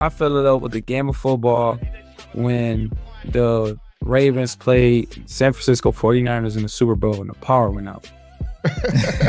I fell in love with the game of football when the Ravens played San Francisco 49ers in the Super Bowl and the power went out.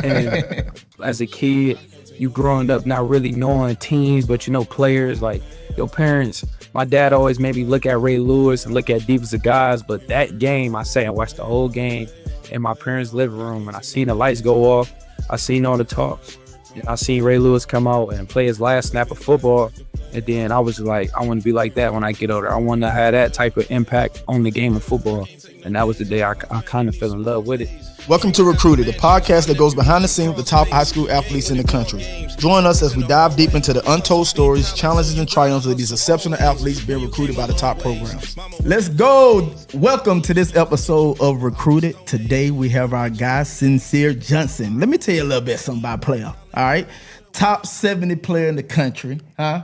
And as a kid, you growing up not really knowing teams, but you know players like your parents. My dad always made me look at Ray Lewis and look at defensive guys, but that game, I sat and watched the whole game in my parents' living room, and I seen the lights go off. I seen all the talks. And I seen Ray Lewis come out and play his last snap of football. And then I was like, I want to be like that when I get older. I want to have that type of impact on the game of football. And that was the day I kind of fell in love with it. Welcome to Recruited, the podcast that goes behind the scenes with the top high school athletes in the country. Join us as we dive deep into the untold stories, challenges, and triumphs of these exceptional athletes being recruited by the top programs. Let's go. Welcome to this episode of Recruited. Today we have our guy, Cincere Johnson. Let me tell you a little bit something about player, all right? Top 70 player in the country, huh?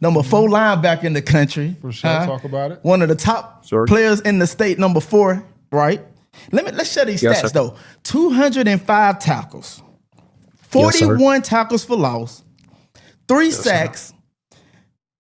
Number 4 linebacker in the country. For sure, talk about it. One of the top players in the state, number 4, right? Let's share these stats, though. 205 tackles, 41 tackles for loss, 3 sacks,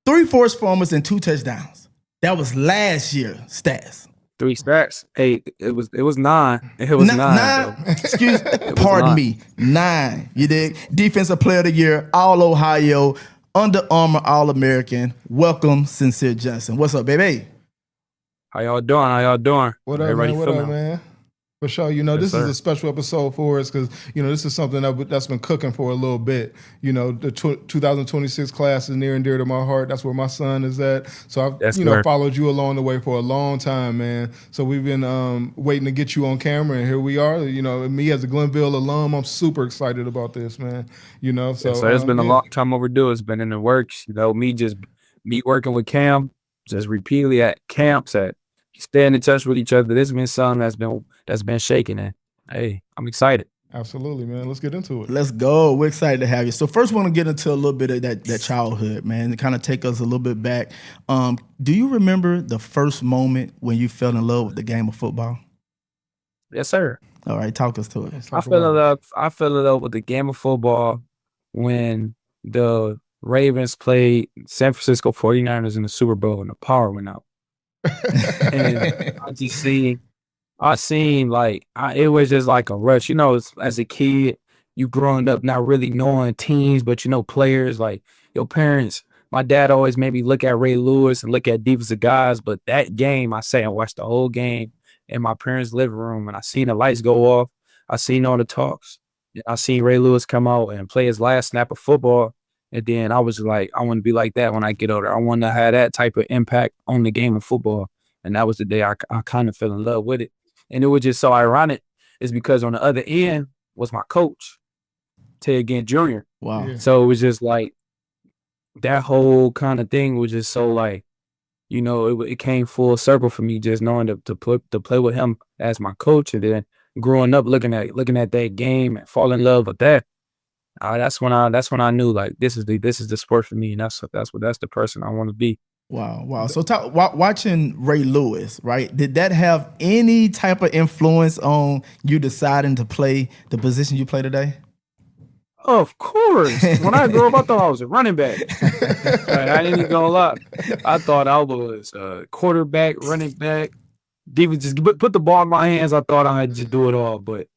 3 forced fumbles, and 2 touchdowns. That was last year's stats. 3 sacks. Hey, it was 9. It was 9. Pardon me, 9. You dig? Defensive Player of the Year, All Ohio, Under Armour All-American. Welcome, Cincere Johnson. What's up, baby? How y'all doing? What up, man? What up, man? For sure. You know, this is a special episode for us because, you know, this is something that's been cooking for a little bit. You know, the 2026 class is near and dear to my heart. That's where my son is at. So I've followed you along the way for a long time, man. So we've been waiting to get you on camera, and here we are. You know, me as a Glenville alum, I'm super excited about this, man. You know, so it's been a long time overdue. It's been in the works. You know, me working with Cam, just repeatedly at camps, at staying in touch with each other. This has been something that's been shaking, and hey, I'm excited. Absolutely, man. Let's get into it. Let's go. We're excited to have you. So first, we want to get into a little bit of that childhood, man, and kind of take us a little bit back. Do you remember the first moment when you fell in love with the game of football? Yes, sir. All right, talk us to it. I fell in love with the game of football when the Ravens played San Francisco 49ers in the Super Bowl and the power went out. And I seen like it was just like a rush. You know, as a kid, you growing up not really knowing teams, but you know players like your parents. My dad always made me look at Ray Lewis and look at defensive guys, but that game, I sat and watched the whole game in my parents' living room, and I seen the lights go off. I seen all the talks. I seen Ray Lewis come out and play his last snap of football. And then I was like, I want to be like that when I get older. I want to have that type of impact on the game of football. And that was the day I kind of fell in love with it. And it was just so ironic is because on the other end was my coach, Ted Ginn Jr. Wow. Yeah. So it was just like that whole kind of thing was just so like, you know, it came full circle for me just knowing to play with him as my coach. And then growing up looking at that game and fall in love with that. That's when I knew like this is the sport for me, and that's the person I want to be. Wow. So watching Ray Lewis, right? Did that have any type of influence on you deciding to play the position you play today? Of course. When I grew up, I thought I was a running back. I didn't even gonna lie. I thought I was a quarterback, running back. Even just put the ball in my hands. I thought I had to do it all, but.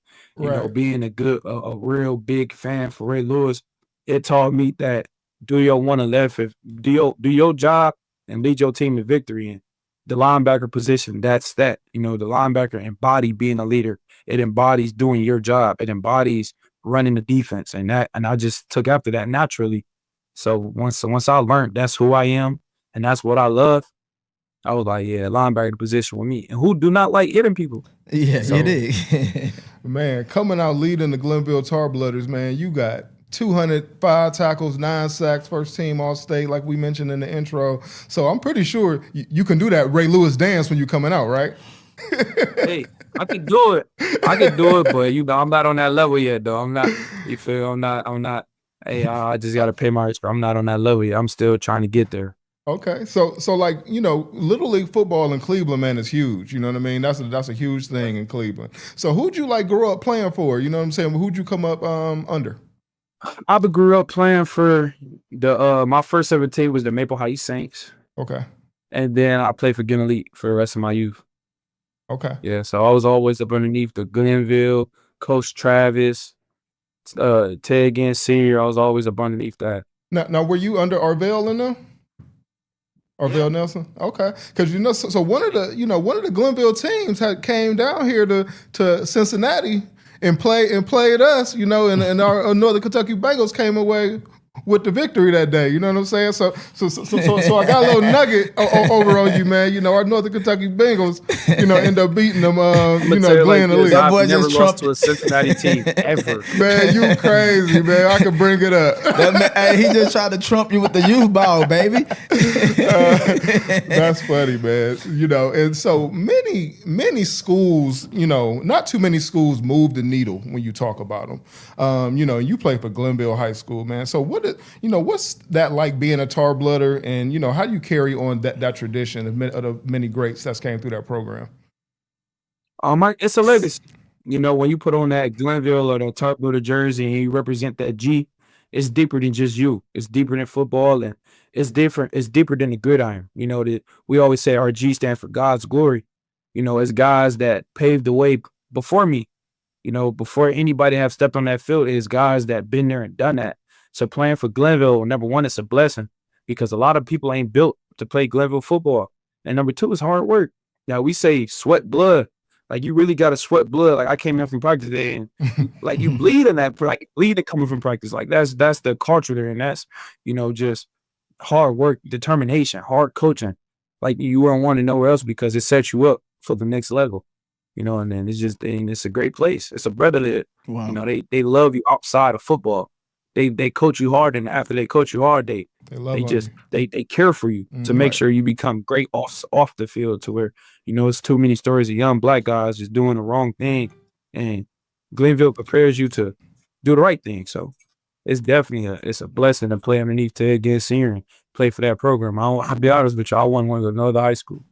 You know, being a real big fan for Ray Lewis, it taught me that do your one and left, do your job and lead your team to victory. And the linebacker position, that's that. You know, the linebacker embodies being a leader. It embodies doing your job. It embodies running the defense, and I just took after that naturally. So once I learned that's who I am and that's what I love, I was like, yeah, linebacker position with me. And who do not like hitting people? Yeah, so, you did. Man, coming out leading the Glenville Tar Blooders, man, you got 205 tackles, 9 sacks, first team All-State, like we mentioned in the intro. So I'm pretty sure you can do that Ray Lewis dance when you're coming out, right? Hey, I can do it. But you know, I'm not on that level yet, though. I'm not. You feel? I'm not. Hey, I just got to pay my respect. I'm not on that level yet. I'm still trying to get there. Okay, so like, you know, Little League football in Cleveland, man, is huge. You know what I mean? That's a huge thing in Cleveland. So who'd you like grow up playing for? You know what I'm saying? Who'd you come up under? I grew up playing for the my first ever team was the Maple Heights Saints, Okay. and then I played for Glen Elite for the rest of my youth. Okay. Yeah, so I was always up underneath the Glenville, Coach Travis, Ted Ginn Sr. I was always up underneath that. Now, were you under Arvell in them? Arvell Nelson. Okay, because so one of the Glenville teams came down here to Cincinnati and played us. And our Northern Kentucky Bengals came away with the victory that day. You know what I'm saying? So I got a little nugget over on you, man. Our Northern Kentucky Bengals, end up beating them. Glenn Elite. That boy never lost to a Cincinnati team ever. Man, you crazy, man. I can bring it up. Hey, he just tried to trump you with the youth ball, baby. That's funny, man. And so many schools, not too many schools move the needle when you talk about them. You play for Glenville High School, man. So what's that like being a tar blooder, and how do you carry on that tradition of the many greats that's came through that program? It's a legacy. When you put on that Glenville or the tar blooder jersey and you represent that G, it's deeper than just you. It's deeper than football, and it's different. It's deeper than the gridiron. That we always say our G stands for God's glory. It's guys that paved the way before me. Before anybody have stepped on that field, it's guys that been there and done that. So playing for Glenville, number one, it's a blessing because a lot of people ain't built to play Glenville football. And number two, it's hard work. Now we say sweat blood. Like you really got to sweat blood. Like I came in from practice today and like you bleed in that, like bleeding coming from practice. Like that's the culture there. And that's, just hard work, determination, hard coaching. Like you won't want to nowhere else because it sets you up for the next level. And then it's a great place. It's a brotherhood. Wow. They love you outside of football. They coach you hard, and after they coach you hard, they care for you to make sure you become great off the field. To where it's too many stories of young black guys just doing the wrong thing, and Glenville prepares you to do the right thing. So it's definitely it's a blessing to play underneath Ted Ginn Sr. and play for that program. I'll be honest with you, I wouldn't want to go to another high school.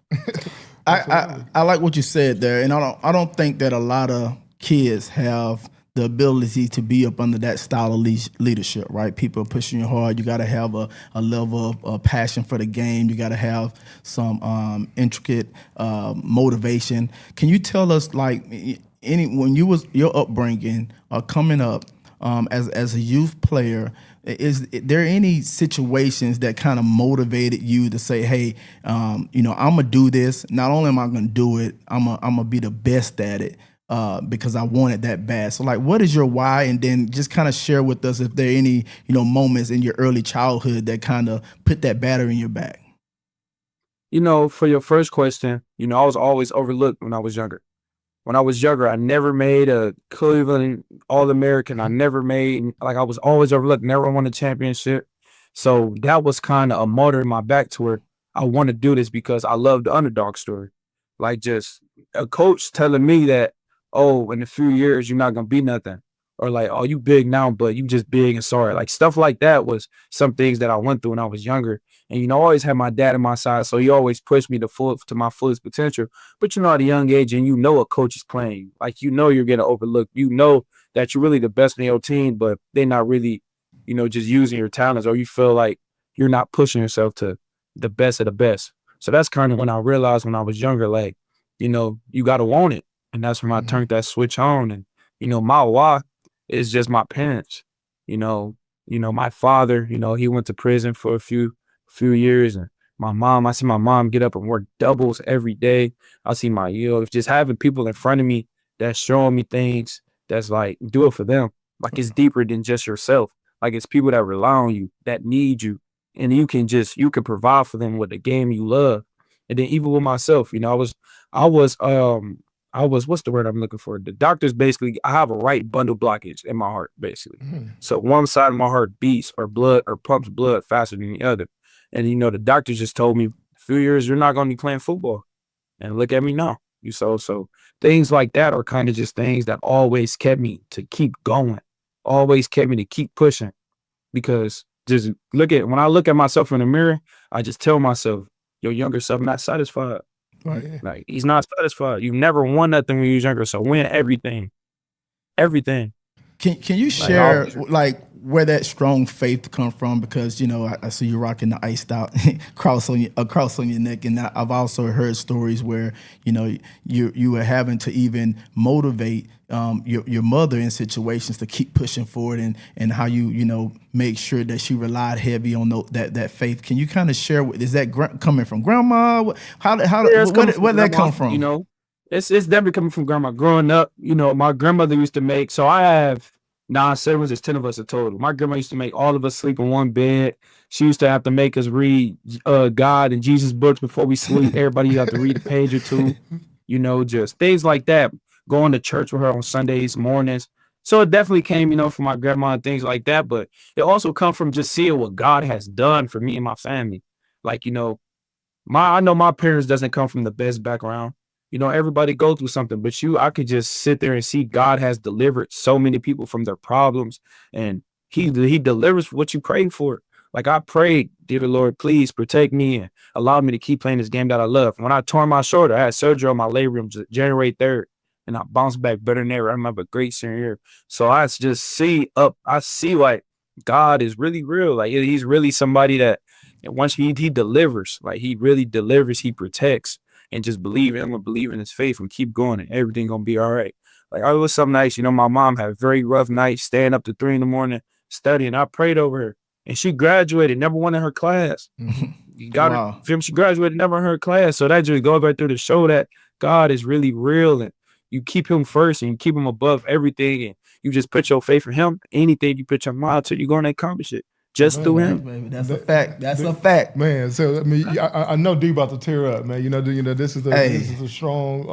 I like what you said there, and I don't think that a lot of kids have the ability to be up under that style of leadership, right? People pushing you hard. You got to have a level of passion for the game. You got to have some intricate motivation. Can you tell us, like, when you was your upbringing coming up as a youth player? Is there any situations that kind of motivated you to say, hey, I'm gonna do this. Not only am I gonna do it, I'm gonna be the best at it. Because I want it that bad. So like, what is your why? And then just kind of share with us if there are any, moments in your early childhood that kind of put that battery in your back. For your first question, I was always overlooked when I was younger. When I was younger, I never made a Cleveland All-American. I was always overlooked, never won a championship. So that was kind of a motor in my back to where I want to do this because I love the underdog story. Like just a coach telling me that, oh, in a few years, you're not going to be nothing. Or like, oh, you big now, but you just big and sorry. Like stuff like that was some things that I went through when I was younger. And, I always had my dad on my side. So he always pushed me to my fullest potential. But, at a young age and a coach is playing you. Like, you're getting overlooked. That you're really the best in your team, but they're not really, just using your talents, or you feel like you're not pushing yourself to the best of the best. So that's kind of when I realized when I was younger, like, you got to want it. And that's when I turned that switch on. And, my why is just my parents. My father, he went to prison for a few years. And my mom, I see my mom get up and work doubles every day. I see just having people in front of me that's showing me things that's like, do it for them. Like it's deeper than just yourself. Like it's people that rely on you, that need you. And you can provide for them with the game you love. And then even with myself, I was, what's the word I'm looking for? The doctors basically, I have a right bundle blockage in my heart, basically. So one side of my heart beats or pumps blood faster than the other. And, the doctors just told me, a few years, you're not going to be playing football. And look at me now. So things like that are kind of just things that always kept me to keep going, always kept me to keep pushing. Because just when I look at myself in the mirror, I just tell myself, your younger self not satisfied. Right. Like he's not satisfied. You never won nothing when you was younger, so win everything. Everything. Can you share like where that strong faith come from? Because I see you rocking the iced out cross on your neck, and I've also heard stories where you were having to even motivate your mother in situations to keep pushing forward, and how you make sure that she relied heavy on that faith. Can you kind of share? Is that coming from grandma? Where did that come from? It's definitely coming from grandma. Growing up, my grandmother used to make. So I have 9 siblings. There's 10 of us in total. My grandma used to make all of us sleep in one bed. She used to have to make us read God and Jesus books before we sleep. Everybody had to read a page or two. Just things like that. Going to church with her on Sundays mornings. So it definitely came, from my grandma and things like that. But it also come from just seeing what God has done for me and my family. Like, I know my parents doesn't come from the best background. Everybody go through something, but I could just sit there and see God has delivered so many people from their problems, and he delivers what you prayed for. Like I prayed, dear Lord, please protect me and allow me to keep playing this game that I love. When I tore my shoulder, I had surgery on my labrum January 3rd, and I bounced back better than ever. I remember a great senior year. So I see like God is really real. Like he's really somebody that, and once he delivers, like he really delivers, he protects. And just believe in his faith and keep going, and everything gonna be all right. Like it was some nights, my mom had very rough nights, staying up to 3 a.m. studying. I prayed over her, and she graduated, number 1 in her class. You got her. She graduated number in her class. So that just goes right through to show that God is really real, and you keep him first, and you keep him above everything, and you just put your faith in him. Anything you put your mind to, you're gonna accomplish it. Just through him. Baby, that's a fact. That's a fact, man. So I know D about to tear up, man. This is a strong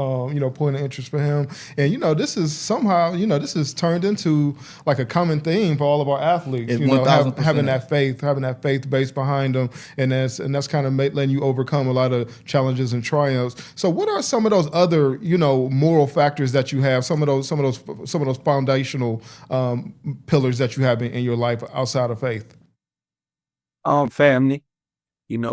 point of interest for him, and this is somehow this is turned into like a common theme for all of our athletes. Having that faith base behind them, and that's kind of letting you overcome a lot of challenges and triumphs. So what are some of those other moral factors that you have? Some of those foundational pillars that you have in your life outside of faith. Family,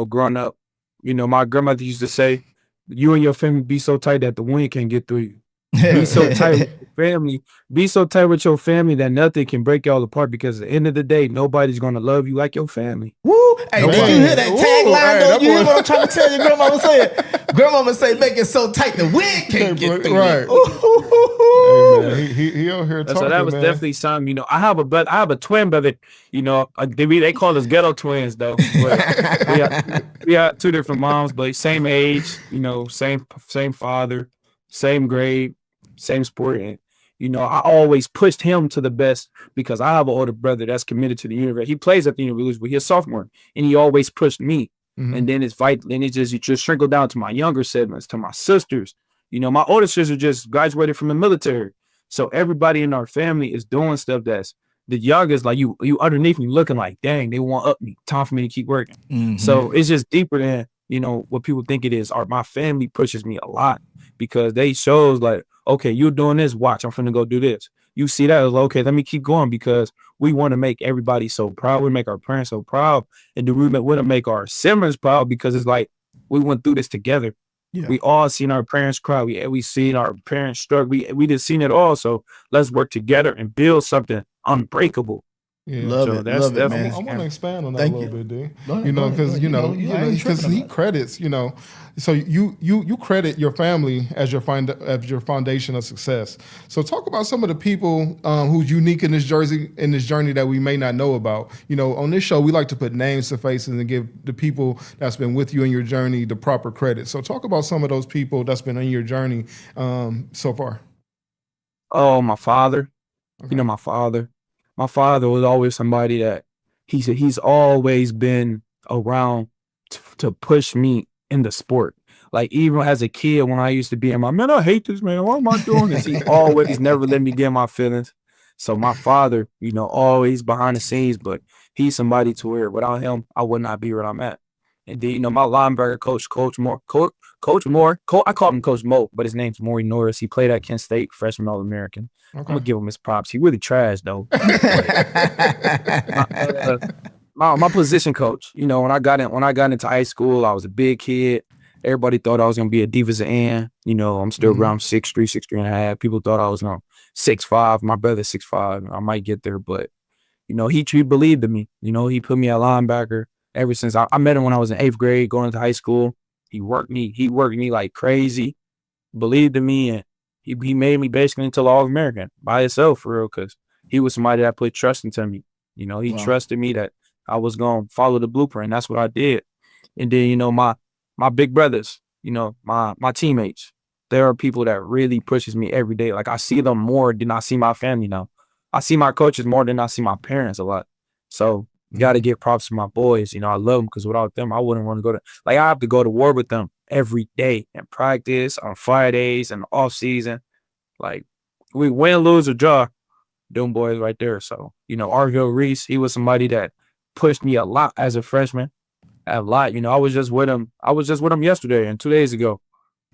growing up, my grandmother used to say, you and your family be so tight that the wind can't get through you. Be so tight with your family. Be so tight with your family that nothing can break y'all apart, because at the end of the day, nobody's going to love you like your family. Woo! Hey, did you hear that tagline though? You hear what I'm trying to tell you? Grandmama said, grandmama say, make it so tight the wind can't get through. Right. Hey, man, he over here talking, so that was definitely something, I have a twin brother, they call us ghetto twins though. But we got 2 different moms, but same age, same father, same grade, same sport. And, I always pushed him to the best, because I have an older brother that's committed to the university. He plays at the university, but he's a sophomore, and he always pushed me. Mm-hmm. And then it's vital, and it just trickled down to my younger siblings, to my sisters. My older sister just graduated from the military. So everybody in our family is doing stuff that's the youngest, like you underneath me looking like, dang, they want up me. Time for me to keep working. Mm-hmm. So it's just deeper than, what people think it is. My family pushes me a lot, because they shows like, okay, you're doing this, watch, I'm finna go do this. You see that, like, okay, let me keep going, because we want to make everybody so proud. We make our parents so proud, and we want to make our siblings proud, because it's like, we went through this together. Yeah. We all seen our parents cry. We seen our parents struggle. We just seen it all. So let's work together and build something unbreakable. Yeah. Love it, man. I want to expand on that a little bit, D. Because he credits, so you credit your family as your foundation of success. So talk about some of the people who's unique in this journey that we may not know about. On this show, we like to put names to faces and give the people that's been with you in your journey the proper credit. So talk about some of those people that's been on your journey so far. Oh, my father. Okay. My father. My father was always somebody that he's always been around to push me in the sport. Like even as a kid, when I used to be in man, I hate this, man. Why am I doing this? He always never let me get my feelings. So my father, always behind the scenes, but he's somebody to where without him, I would not be where I'm at. And then, my linebacker Coach Moore, I call him Coach Mo, but his name's Maury Norris. He played at Kent State, freshman All-American. Okay. I'm gonna give him his props. He really trash though. my position coach, when I got into high school, I was a big kid. Everybody thought I was gonna be a defensive end. You know, I'm still around 6'3", 6'3.5". People thought I was 6'5". My brother's 6'5". I might get there, but you know, he believed in me. You know, he put me at linebacker ever since I met him when I was in 8th grade, going into high school. He worked me like crazy, believed in me, and he made me basically into All-American by himself, for real, because he was somebody that put trust into me. You know, he trusted me that I was going to follow the blueprint. That's what I did. And then, you know, my big brothers, you know, my teammates, there are people that really pushes me every day. Like, I see them more than I see my family now. I see my coaches more than I see my parents a lot. So you got to give props to my boys. You know, I love them because without them, I wouldn't want to go to, like, I have to go to war with them every day in practice, on Fridays, and off season. Like, we win, lose, or draw, them boys right there. So, you know, Arville Reese, he was somebody that pushed me a lot as a freshman. A lot. You know, I was just with him yesterday and 2 days ago.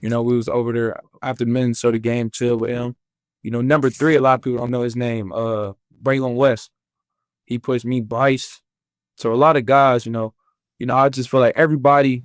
You know, we was over there after the Minnesota game, chill with him. You know, number 3, a lot of people don't know his name, Braylon West. He pushed me, Bryce. So a lot of guys, you know, I just feel like everybody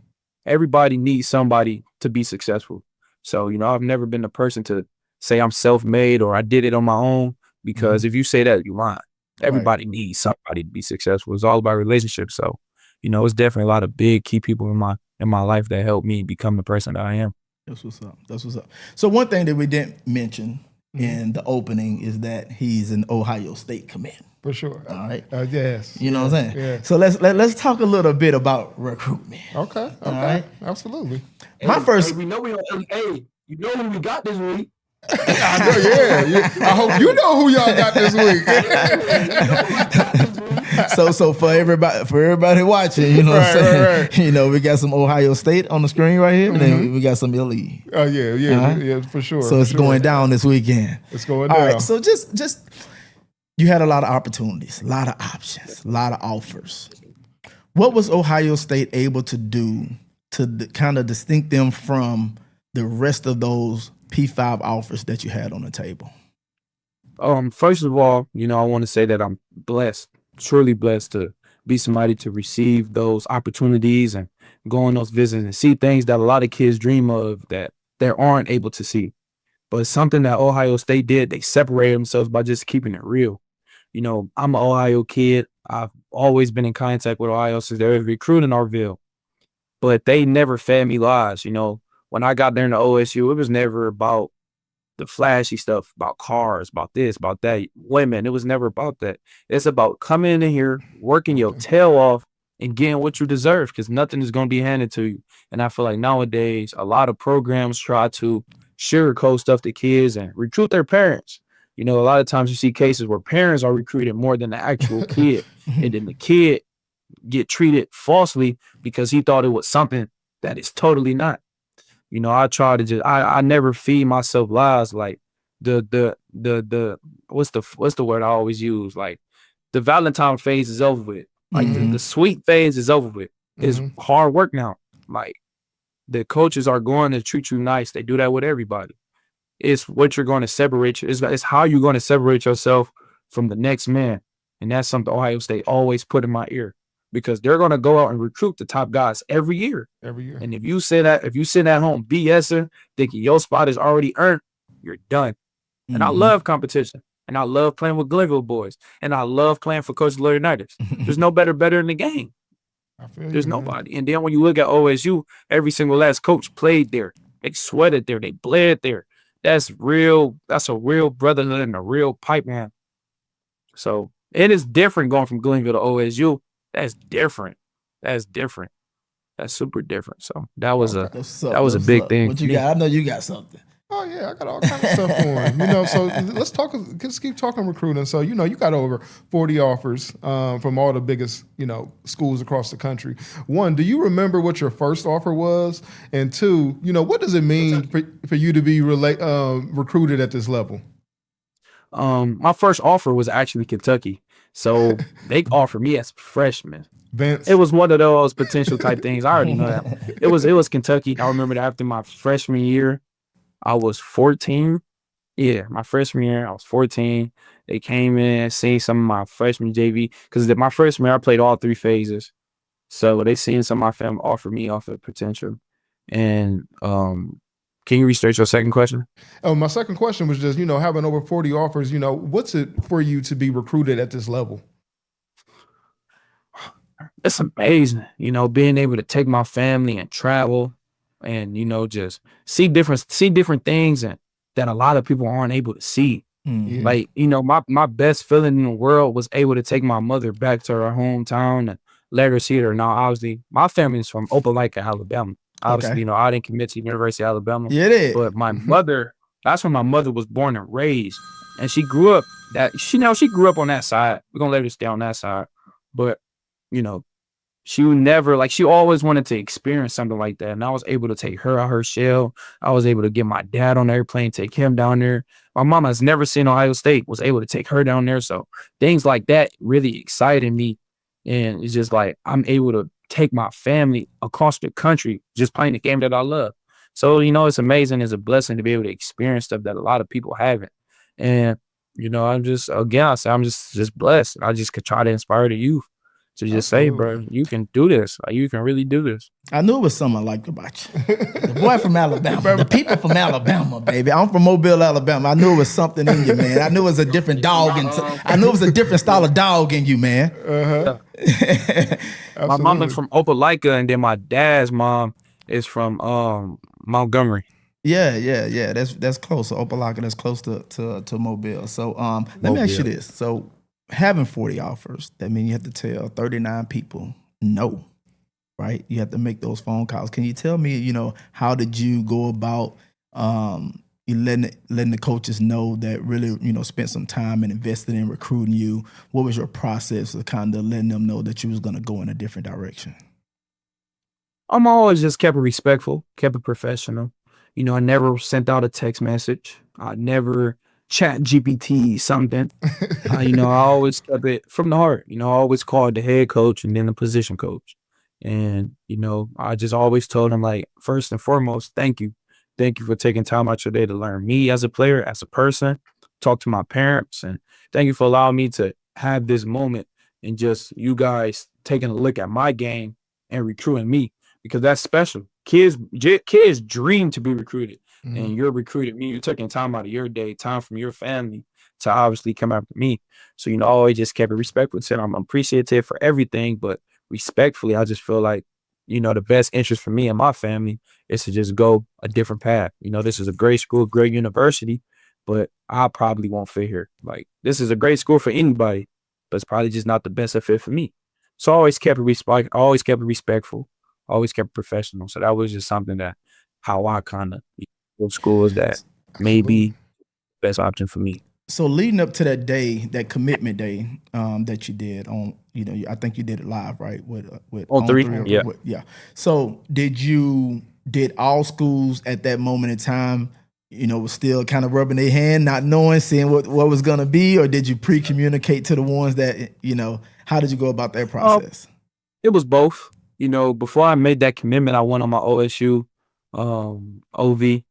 needs somebody to be successful. So, you know, I've never been the person to say I'm self-made or I did it on my own, because if you say that, you're lying. Everybody needs somebody to be successful. It's all about relationships. So, you know, it's definitely a lot of big key people in my life that helped me become the person that I am. That's what's up. That's what's up. So one thing that we didn't mention in the opening is that he's an Ohio State commit. For sure. All right. Yes. You know what I'm saying? Yeah. So let's talk a little bit about recruitment. Okay. All right. Absolutely. We know we on. Hey, you know who we got this week. I know, yeah. I hope you know who y'all got this week. So for everybody watching, you know what I'm saying? Right. You know, we got some Ohio State on the screen right here, and then we got some elite. Oh yeah, for sure. So it's going down this weekend. It's going down. All right. So just you had a lot of opportunities, a lot of options, a lot of offers. What was Ohio State able to do to kind of distinct them from the rest of those P5 offers that you had on the table? First of all, you know, I want to say that I'm blessed, truly blessed to be somebody to receive those opportunities and go on those visits and see things that a lot of kids dream of that they aren't able to see. But something that Ohio State did, they separated themselves by just keeping it real. You know, I'm an Ohio kid. I've always been in contact with Ohio since they were recruiting Arville, but they never fed me lies. You know, when I got there in the OSU, it was never about the flashy stuff, about cars, about this, about that, women. It was never about that. It's about coming in here, working your tail off, and getting what you deserve, because nothing is going to be handed to you. And I feel like nowadays, a lot of programs try to sugarcoat stuff to kids and recruit their parents. You know, a lot of times you see cases where parents are recruited more than the actual kid, and then the kid get treated falsely because he thought it was something that is totally not. You know, I try to I never feed myself lies. Like the what's the word I always use? Like, the Valentine phase is over with. Like the sweet phase is over with. It's hard work now. Like, the coaches are going to treat you nice. They do that with everybody. It's what you're going to separate. It's how you're going to separate yourself from the next man. And that's something Ohio State always put in my ear, because they're going to go out and recruit the top guys every year. And if you sit at home BSing, thinking your spot is already earned, you're done. And I love competition. And I love playing with Glenville boys. And I love playing for Coach Larry Niders. There's no better in the game. There's nobody. And then when you look at OSU, every single last coach played there. They sweated there. They bled there. That's real. That's a real brotherhood and a real pipe, man. So it is different going from Glenville to OSU. That's different. That's super different. So that was a big thing. What you got? I know you got something. Oh yeah, I got all kinds of stuff for him. You know, so let's keep talking recruiting. So, you know, you got over 40 offers from all the biggest, you know, schools across the country. One, do you remember what your first offer was? And two, you know, what does it mean for you to be recruited at this level? My first offer was actually Kentucky. So they offered me as a freshman. Vince. It was one of those potential type things. I already know that. It was Kentucky. I remember that after my freshman year, I was 14. Yeah, my freshman year, I was 14. They came in, seen some of my freshman JV, because my freshman year, I played all 3 phases. So they seen some of my family offer me off of potential. And can you restate your second question? Oh, my second question was just, having over 40 offers, what's it for you to be recruited at this level? It's amazing, being able to take my family and travel and, just see different things and that a lot of people aren't able to see. Yeah. Like, my best feeling in the world was able to take my mother back to her hometown and let her see her. Now, obviously, my family is from Opelika, Alabama. Obviously, Okay. I didn't commit to University of Alabama. Yeah, it is. But my mother, that's where my mother was born and raised. And she grew up she grew up on that side. We're gonna let her stay on that side. But, she would never, she always wanted to experience something like that. And I was able to take her out her shell. I was able to get my dad on the airplane, take him down there. My mama has never seen Ohio State, was able to take her down there. So things like that really excited me. And it's just like, I'm able to take my family across the country just playing the game that I love. So, it's amazing. It's a blessing to be able to experience stuff that a lot of people haven't. And, I'm just, again, I say I'm just blessed. I just could try to inspire the youth to just say, bro, you can do this. Like, you can really do this. I knew it was something I liked about you. The boy from Alabama, the people from Alabama, baby. I'm from Mobile, Alabama. I knew it was something in you, man. I knew it was a different dog. I knew it was a different style of dog in you, man. My mom is from Opelika, and then my dad's mom is from Montgomery. Yeah. That's close. So Opelika, that's close to Mobile. So let me ask you this. So having 40 offers, that means you have to tell 39 people no, right? You have to make those phone calls. Can you tell me, how did you go about you letting the coaches know that really, spent some time and invested in recruiting you? What was your process of kind of letting them know that you was going to go in a different direction? I'm always just kept it respectful, kept it professional. I never sent out a text message. I never chat GPT something. I always kept it from the heart. I always called the head coach and then the position coach. And, I just always told them, like, first and foremost, thank you. Thank you for taking time out your day to learn me as a player, as a person, talk to my parents. And thank you for allowing me to have this moment and just you guys taking a look at my game and recruiting me, because that's special. Kids dream to be recruited. And you're recruiting me. You're taking time out of your day, time from your family to obviously come after me. So, I always just kept it respectful. Said I'm appreciative for everything, but respectfully, I just feel like, the best interest for me and my family is to just go a different path. This is a great school, great university, but I probably won't fit here. Like, this is a great school for anybody, but it's probably just not the best fit for me. So I always kept it respectful, always kept it professional. So that was just something that how I kind of schools that may be the best option for me. So leading up to that day, that commitment day that you did on, I think you did it live, right? With on three, yeah. Yeah. So did all schools at that moment in time, was still kind of rubbing their hand, not knowing, seeing what was going to be, or did you pre-communicate to the ones that, how did you go about that process? It was both. Before I made that commitment, I went on my OSU OV.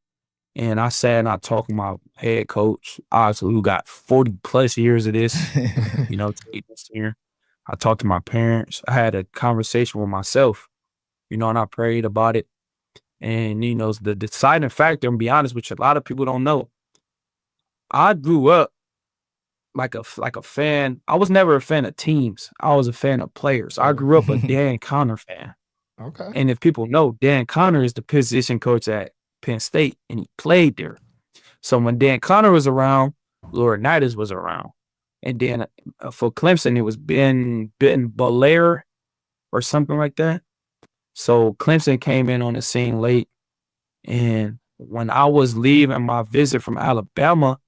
And I sat and I talked to my head coach, obviously, who got 40 plus years of this, Ted Ginn Sr. I talked to my parents. I had a conversation with myself, and I prayed about it. And, the deciding factor, I'm gonna be honest with you, a lot of people don't know. I grew up like a fan. I was never a fan of teams. I was a fan of players. I grew up a Dan Connor fan. Okay. And if people know, Dan Connor is the position coach at Penn State, and he played there. So when Dan Connor was around, Laurinaitis was around. And then for Clemson, it was Ben Belair or something like that. So Clemson came in on the scene late. And when I was leaving my visit from Alabama,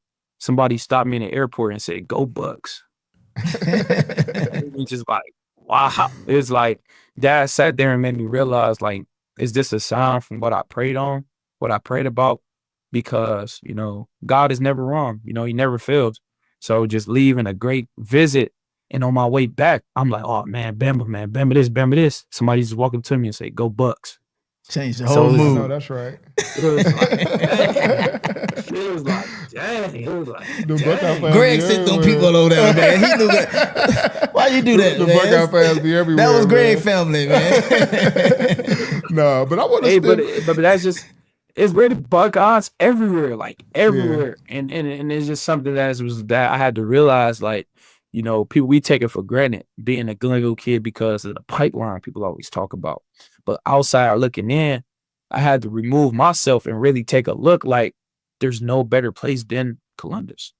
somebody stopped me in the airport and said, "Go Bucks." It was just like, wow. It was like, Dad sat there and made me realize, like, is this a sign from what I prayed on? What I prayed about, because, God is never wrong. He never fails. So just leaving a great visit, and on my way back, I'm like, oh man, Bama this. Somebody just walked up to me and say, "Go Bucks." Change the whole mood. No, that's right. It was like, dang. It was like, Greg sent them people over there, man. He knew that. Why you do that, the man? Buckeye fans be everywhere. That was man. Greg family, man. No, but I want to Hey, spend. but that's just it's really buck odds everywhere, like everywhere, and it's just something that I had to realize, like, people we take it for granted being a Glenville kid because of the pipeline people always talk about, but outside looking in, I had to remove myself and really take a look. Like, there's no better place than Columbus.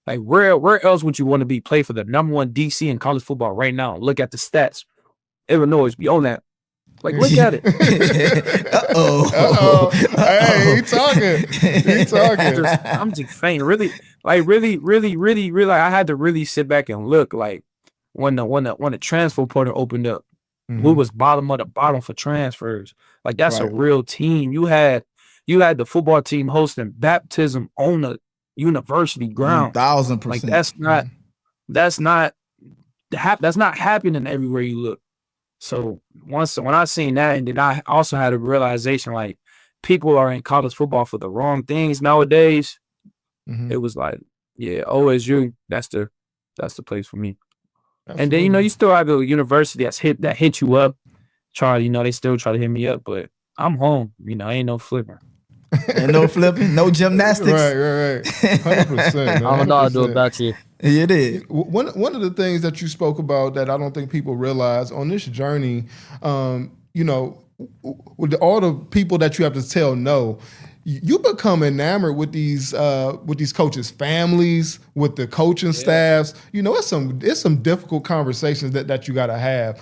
Like, where else would you want to be? Play for the #1 DC in college football right now. Look at the stats. Illinois be on that. Like, look at it. Uh-oh. Hey, he talking. I'm just saying, really, like, really, I had to really sit back and look, like, when the transfer portal opened up, we was bottom of the bottom for transfers. Like, that's a real team. You had the football team hosting baptism on the university ground. 1,000%. Like, that's not happening everywhere you look. So when I seen that, and then I also had a realization, like, people are in college football for the wrong things nowadays. It was like, yeah, OSU, that's the place for me. Absolutely. And then, you still have a university that hit you up. They still try to hit me up, but I'm home. Ain't no flipping. And no flipping, no gymnastics. Right. 100%. I don't know how to do about you. It is. One of the things that you spoke about that I don't think people realize on this journey, with all the people that you have to tell no, you become enamored with these coaches' families, with the coaching staffs. It's some difficult conversations that you got to have.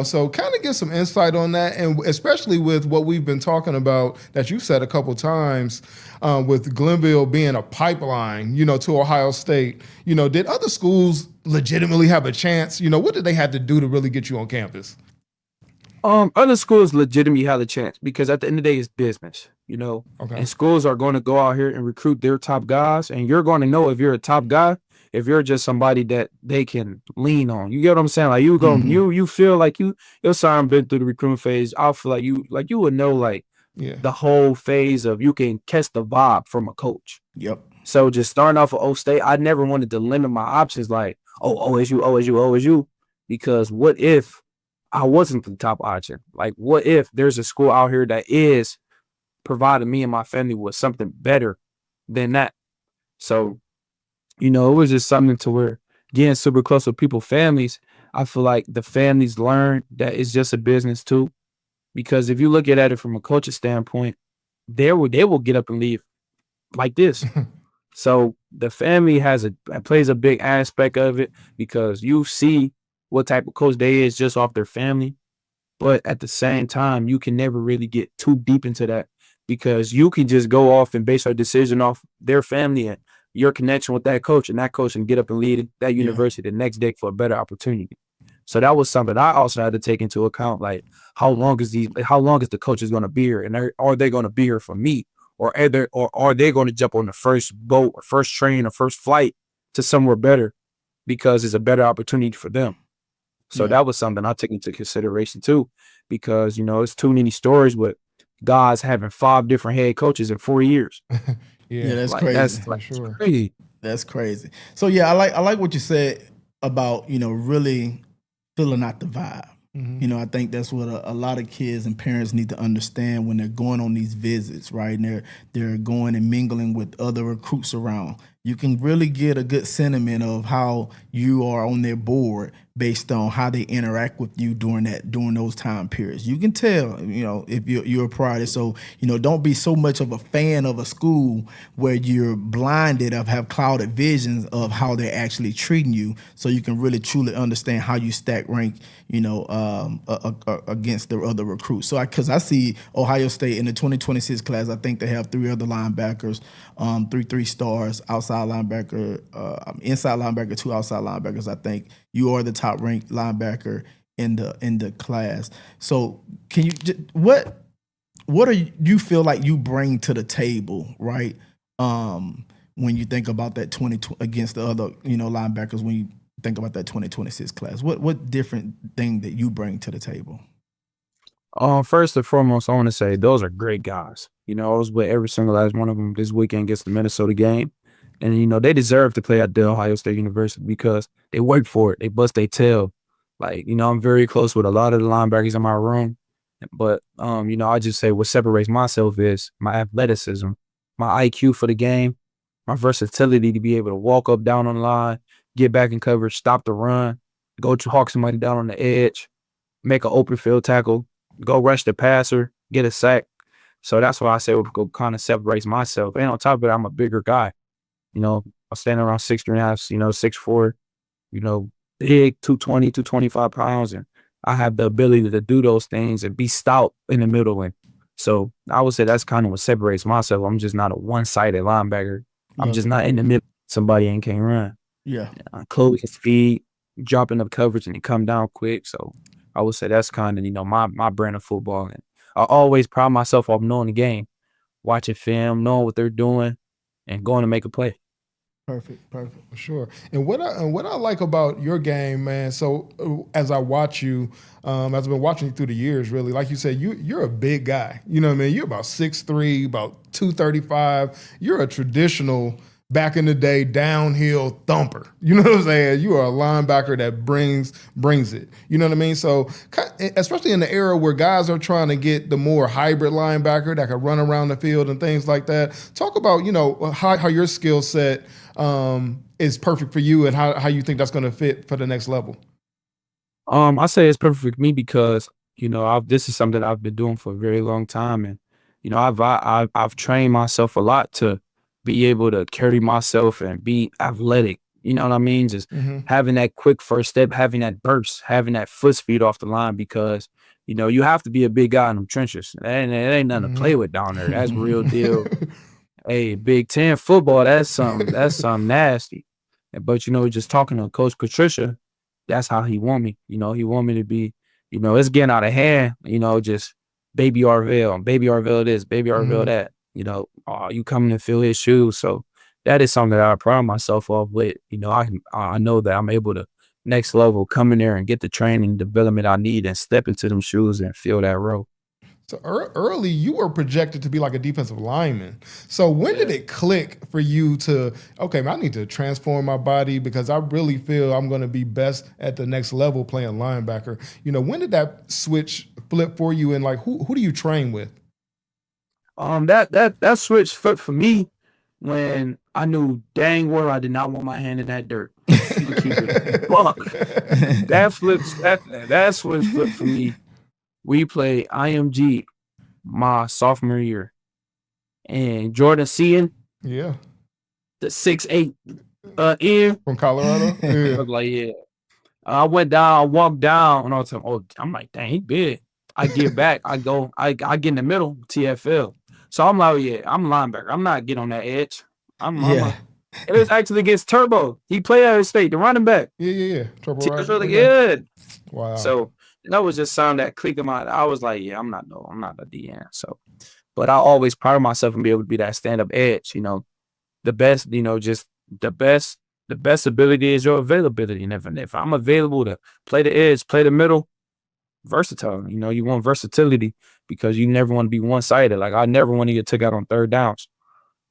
So kind of get some insight on that, and especially with what we've been talking about that you've said a couple times, with Glenville being a pipeline, to Ohio State. Did other schools legitimately have a chance? What did they have to do to really get you on campus? Other schools legitimately have a chance because at the end of the day, it's business, Okay. And schools are going to go out here and recruit their top guys, and you're going to know if you're a top guy, if you're just somebody that they can lean on. You get what I'm saying? Like, you feel like your son been through the recruitment phase. I feel like you would know, like, the whole phase of you can catch the vibe from a coach. Yep. So just starting off with O State, I never wanted to limit my options like, OSU, because what if I wasn't the top option? Like, what if there's a school out here that is providing me and my family with something better than that? So, it was just something to where getting super close with people's families, I feel like the families learn that it's just a business too. Because if you look at it from a coach's standpoint, they will get up and leave like this. So the family plays a big aspect of it because you see what type of coach they is just off their family. But at the same time, you can never really get too deep into that because you can just go off and base our decision off their family and your connection with that coach, and that coach can get up and lead that university the next day for a better opportunity. So that was something I also had to take into account, like how long is the coaches going to be here, and are they going to be here for me, or are they going to jump on the first boat or first train or first flight to somewhere better because it's a better opportunity for them. So that was something I took into consideration too, because it's too many stories with guys having 5 different head coaches in 4 years. That's crazy. That's crazy. That's crazy. So I like what you said about really filling out the vibe. I think that's what a lot of kids and parents need to understand when they're going on these visits, right? And they're going and mingling with other recruits around. You can really get a good sentiment of how you are on their board based on how they interact with you during those time periods. You can tell, if you're a priority. So, don't be so much of a fan of a school where you're blinded of have clouded visions of how they're actually treating you. So you can really truly understand how you stack rank, against the other recruits. So because I see Ohio State in the 2026 class, I think they have 3 other linebackers, 3 stars, outside linebacker, inside linebacker, 2 outside linebackers. I think you are the top ranked linebacker in the class. So can you what do you feel like you bring to the table, right? When you think about that 20 against the other linebackers, when you think about that 2026 class, what different thing that you bring to the table? First and foremost, I want to say those are great guys. I was with every single last one of them this weekend against the Minnesota game. And, they deserve to play at the Ohio State University because they work for it. They bust their tail. Like, I'm very close with a lot of the linebackers in my room. But I just say what separates myself is my athleticism, my IQ for the game, my versatility to be able to walk up, down on the line, get back in coverage, stop the run, go to hawk somebody down on the edge, make an open field tackle, go rush the passer, get a sack. So that's why I say what kind of separates myself. And on top of it, I'm a bigger guy. I stand around 6'3.5", 6'4", big, 220, 225 pounds. And I have the ability to do those things and be stout in the middle. And so I would say that's kind of what separates myself. I'm just not a one-sided linebacker. I'm just not in the middle. Somebody ain't can't run. Yeah. Close his speed, dropping up coverage, and he come down quick. So I would say that's kind of, my brand of football. And I always pride myself off knowing the game, watching film, knowing what they're doing, and going to make a play. Perfect, for sure. And what I like about your game, man. So as I watch you, as I've been watching you through the years, really, like you said, you're a big guy. You know what I mean? You're about 6'3", about 235. You're a traditional, back in the day, downhill thumper. You know what I'm saying? You are a linebacker that brings it. You know what I mean? So especially in the era where guys are trying to get the more hybrid linebacker that can run around the field and things like that. Talk about, how your skill set is perfect for you and how you think that's going to fit for the next level. I say it's perfect for me because, this is something I've been doing for a very long time. And, I've trained myself a lot to be able to carry myself and be athletic. You know what I mean? Just having that quick first step, having that burst, having that foot speed off the line because, you have to be a big guy in them trenches. And it ain't nothing to play with down there. That's real deal. Hey, Big Ten football, that's something nasty. But, just talking to Coach Patricia, that's how he want me. He want me to be, it's getting out of hand, just baby Arvell this, baby Arvell that. You coming to fill his shoes. So that is something that I pride myself off with. I know that I'm able to next level come in there and get the training development I need and step into them shoes and fill that role. So early, you were projected to be like a defensive lineman. So when did it click for you to, okay, I need to transform my body because I really feel I'm going to be best at the next level playing linebacker? When did that switch flip for you, and like who do you train with? That switch flipped for me when I knew dang well I did not want my hand in that dirt. Fuck. That switch flipped for me. We played IMG my sophomore year. And Jordan Cian, the 6'8" in from Colorado. Yeah. Like, yeah. I went down, I walked down, and all the time, I'm like, dang, he big. I get back, I get in the middle, TFL. So I'm like, yeah, I'm a linebacker. I'm not getting on that edge. It was actually against Turbo. He played at his state, the running back. Yeah. Turbo TFL really good. Wow. So that was just something that clicked in my. I was like, yeah, I'm not a DN. So, but I always pride myself and be able to be that stand-up edge. The best. Just the best. The best ability is your availability. And if I'm available to play the edge, play the middle, versatile. You want versatility because you never want to be one-sided. Like I never want to get took out on third downs.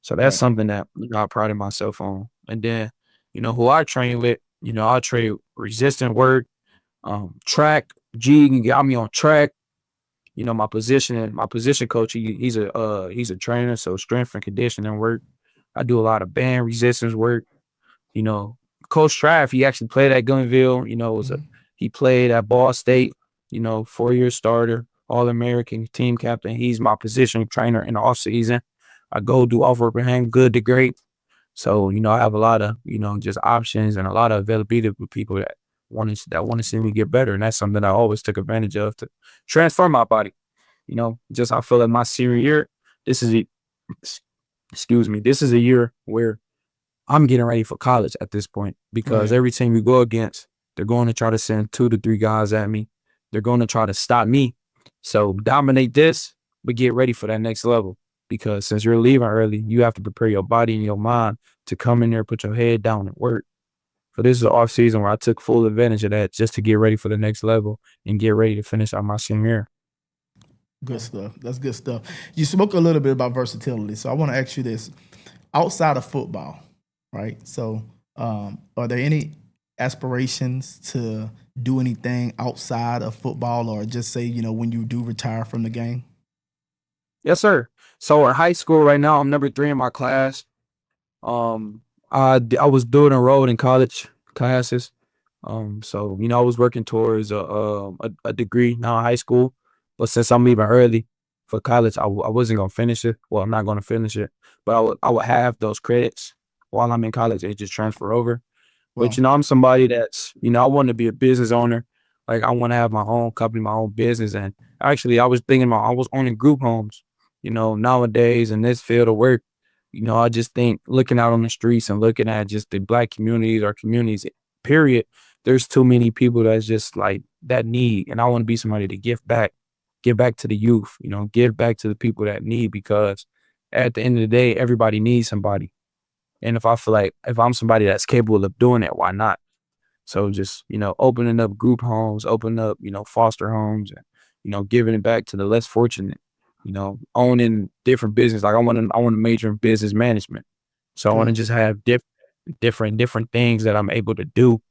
So that's something that I prided myself on. And then, who I train with. I train resistant work, track. G got me on track. My position coach, he's a trainer, so strength and conditioning work. I do a lot of band resistance work. Coach Traff, he actually played at Glenville. He played at Ball State. 4-year starter, All-American team captain. He's my position trainer in the off season. I go do off work with him, good to great. So I have a lot of just options and a lot of availability with people that want to see me get better. And that's something I always took advantage of to transform my body. Just I feel like my senior year, this is a year where I'm getting ready for college at this point because every team you go against, they're going to try to send 2 to 3 guys at me. They're going to try to stop me. So dominate this, but get ready for that next level because since you're leaving early, you have to prepare your body and your mind to come in there, put your head down and work. So this is the off season where I took full advantage of that just to get ready for the next level and get ready to finish out my senior year. Good stuff. That's good stuff. You spoke a little bit about versatility. So I want to ask you this. Outside of football, right? So are there any aspirations to do anything outside of football, or just say, when you do retire from the game? Yes, sir. So in high school right now, I'm number 3 in my class. I was doing enrolled in college classes. So I was working towards a degree now in high school, but since I'm leaving early for college, I wasn't gonna finish it. Well, I'm not gonna finish it, but I would have those credits while I'm in college and just transfer over. But Well, I'm somebody that's I want to be a business owner. Like I want to have my own company, my own business. And actually, I was thinking about I was owning group homes. Nowadays in this field of work, I just think looking out on the streets and looking at just the Black communities or communities, period. There's too many people that's just like that need, and I want to be somebody to give back to the youth. Give back to the people that need, because at the end of the day, everybody needs somebody. And if I feel like if I'm somebody that's capable of doing it, why not? So just, opening up group homes, opening up, foster homes, and, giving it back to the less fortunate, owning different business. Like I want to major in business management. So I want to just have different things that I'm able to do.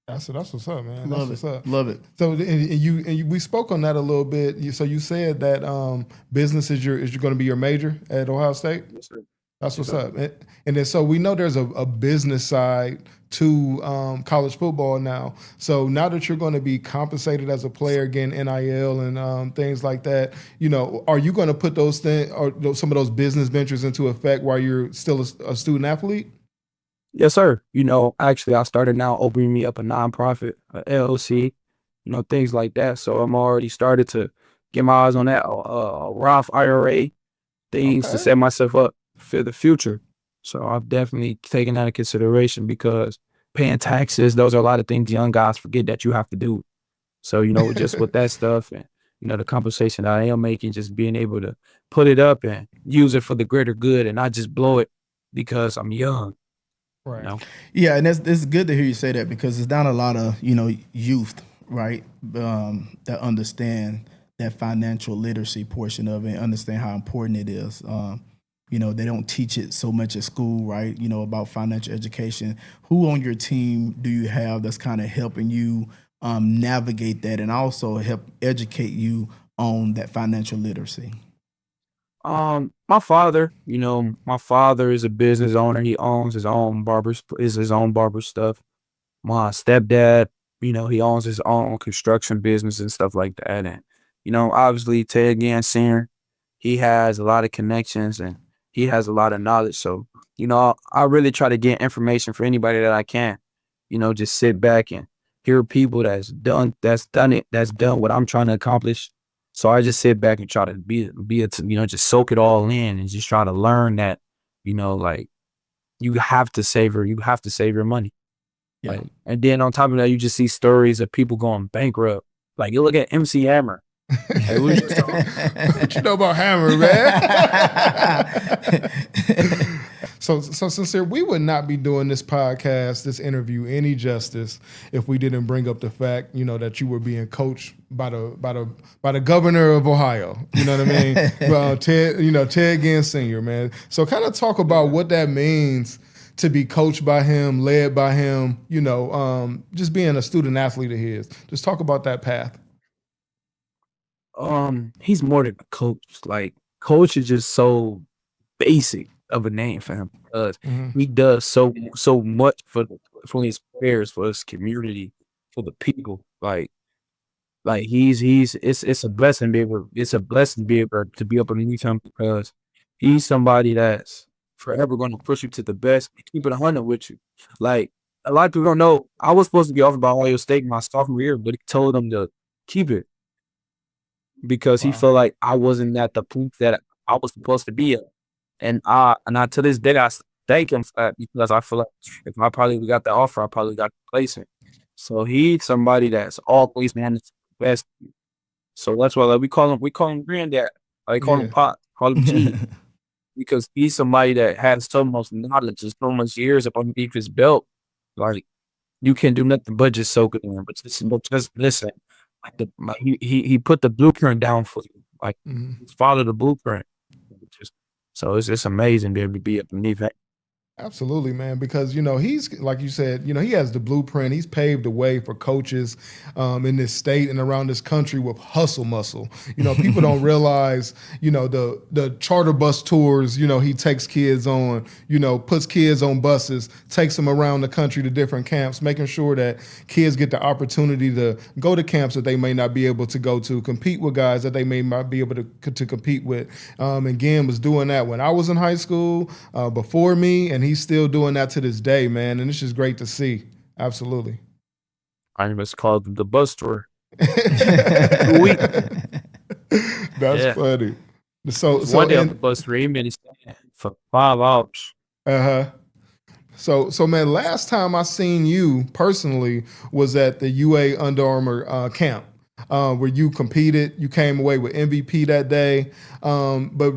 That's what's up, man. Love That's it. what's up. Love it. So we spoke on that a little bit. So you said that business is going to be your major at Ohio State. Yes, sir. That's what's up. And then so we know there's a business side to college football now. So now that you're going to be compensated as a player, getting NIL and things like that, are you going to put those things or some of those business ventures into effect while you're still a student athlete? Yes, sir. Actually, I started now opening me up a nonprofit, a LLC, things like that. So I'm already started to get my eyes on that, Roth IRA, things to Okay. set myself up for the future. So I've definitely taken that into consideration, because paying taxes, those are a lot of things young guys forget that you have to do. So, just with that stuff and, the compensation that I am making, just being able to put it up and use it for the greater good and not just blow it because I'm young. Right. Yeah, and it's good to hear you say that, because it's not a lot of youth, right, that understand that financial literacy portion of it, and understand how important it is. They don't teach it so much at school, right? About financial education. Who on your team do you have that's kind of helping you navigate that, and also help educate you on that financial literacy? My father, my father is a business owner. He owns his own barber stuff. My stepdad, he owns his own construction business and stuff like that. And, obviously Ted Ginn Sr, he has a lot of connections and he has a lot of knowledge. So, I really try to get information for anybody that I can, just sit back and hear people that's done it, that's done what I'm trying to accomplish. So I just sit back and try to just soak it all in and just try to learn that, like you have to save your money. Yeah. Like, and then on top of that, you just see stories of people going bankrupt. Like you look at MC Hammer. Like, What you know about Hammer, man? So Cincere, we would not be doing this podcast, this interview, any justice if we didn't bring up the fact, that you were being coached by the governor of Ohio. You know what I mean? Well, Ted Ginn Sr, man. So kind of talk about what that means to be coached by him, led by him, just being a student athlete of his. Just talk about that path. He's more than a coach. Like coach is just so basic of a name for him, because he does so much for his players, for his community, for the people. Like it's a blessing to be able to be up underneath him, because he's somebody that's forever going to push you to the best, keep it 100 with you. Like a lot of people don't know, I was supposed to be offered by Ohio State my sophomore year, but he told them to keep it because he felt like I wasn't at the point that I was supposed to be at. And I to this day I thank him for that, because I feel like if I probably got the offer, I probably got the placement. So he's somebody that's always managed the best. So that's why we call him granddad. I call him Pop, call him G, because he's somebody that has so much knowledge and so much years up underneath his belt. Like you can't do nothing but just soak it in. But just listen. Like he put the blueprint down for you. Like follow the blueprint. So it's amazing to be able to be underneath that. Absolutely, man. Because he's like you said, he has the blueprint. He's paved the way for coaches in this state and around this country with hustle muscle. People don't realize, the charter bus tours. He takes kids on. Puts kids on buses, takes them around the country to different camps, making sure that kids get the opportunity to go to camps that they may not be able to go to, compete with guys that they may not be able to compete with. And Ginn was doing that when I was in high school, before me, and he's still doing that to this day, man. And it's just great to see. Absolutely. I must call it the bus tour. That's funny. So one day on the bus tour, he made it for 5 hours. So man, last time I seen you personally was at the UA Under Armour camp. Where you competed, you came away with MVP that day. But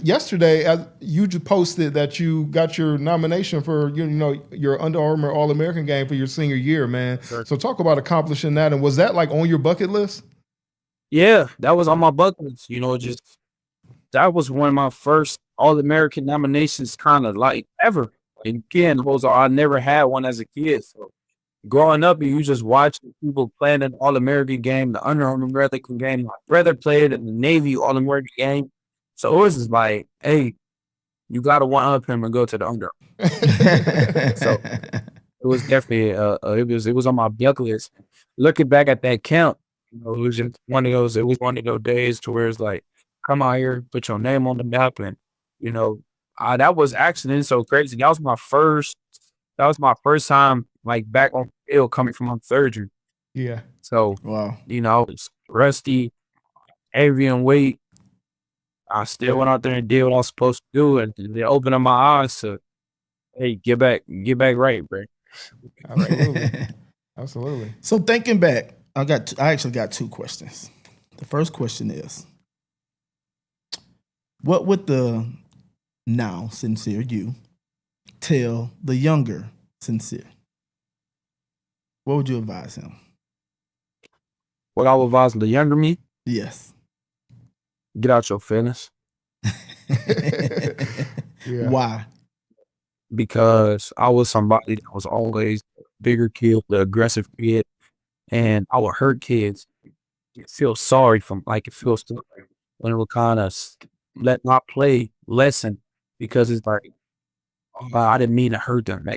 yesterday, you just posted that you got your nomination for your Under Armour All-American game for your senior year, man. Sure. So talk about accomplishing that, and was that like on your bucket list? Yeah, that was on my bucket list. That was one of my first All-American nominations, kind of like ever. And again, I never had one as a kid, so. Growing up, you just watch people playing an All-American game, the Under Armour American game. My brother played in the Navy All-American game. So it was just like, hey, you got to one-up him and go to the Under Armour. So it was definitely, it was on my bucket list. Looking back at that count, it was just one of those days to where it's like, come out here, put your name on the map. And, that was actually so crazy. That was my first time like back on field coming from my surgery. Yeah. So, wow. It's rusty, heavy in weight. I still went out there and did what I was supposed to do, and they opened up my eyes to, hey, get back right, bro. Absolutely. Absolutely. So thinking back, I actually got 2 questions. The first question is, what would the now Cincere you tell the younger Cincere? What would you advise him? What I would advise the younger me? Yes. Get out your feelings. Yeah. Why? Because I was somebody that was always the bigger kid, the aggressive kid, and I would hurt kids. It feels sorry it feels when it would kind of let my play lessen, because it's like, I didn't mean to hurt them.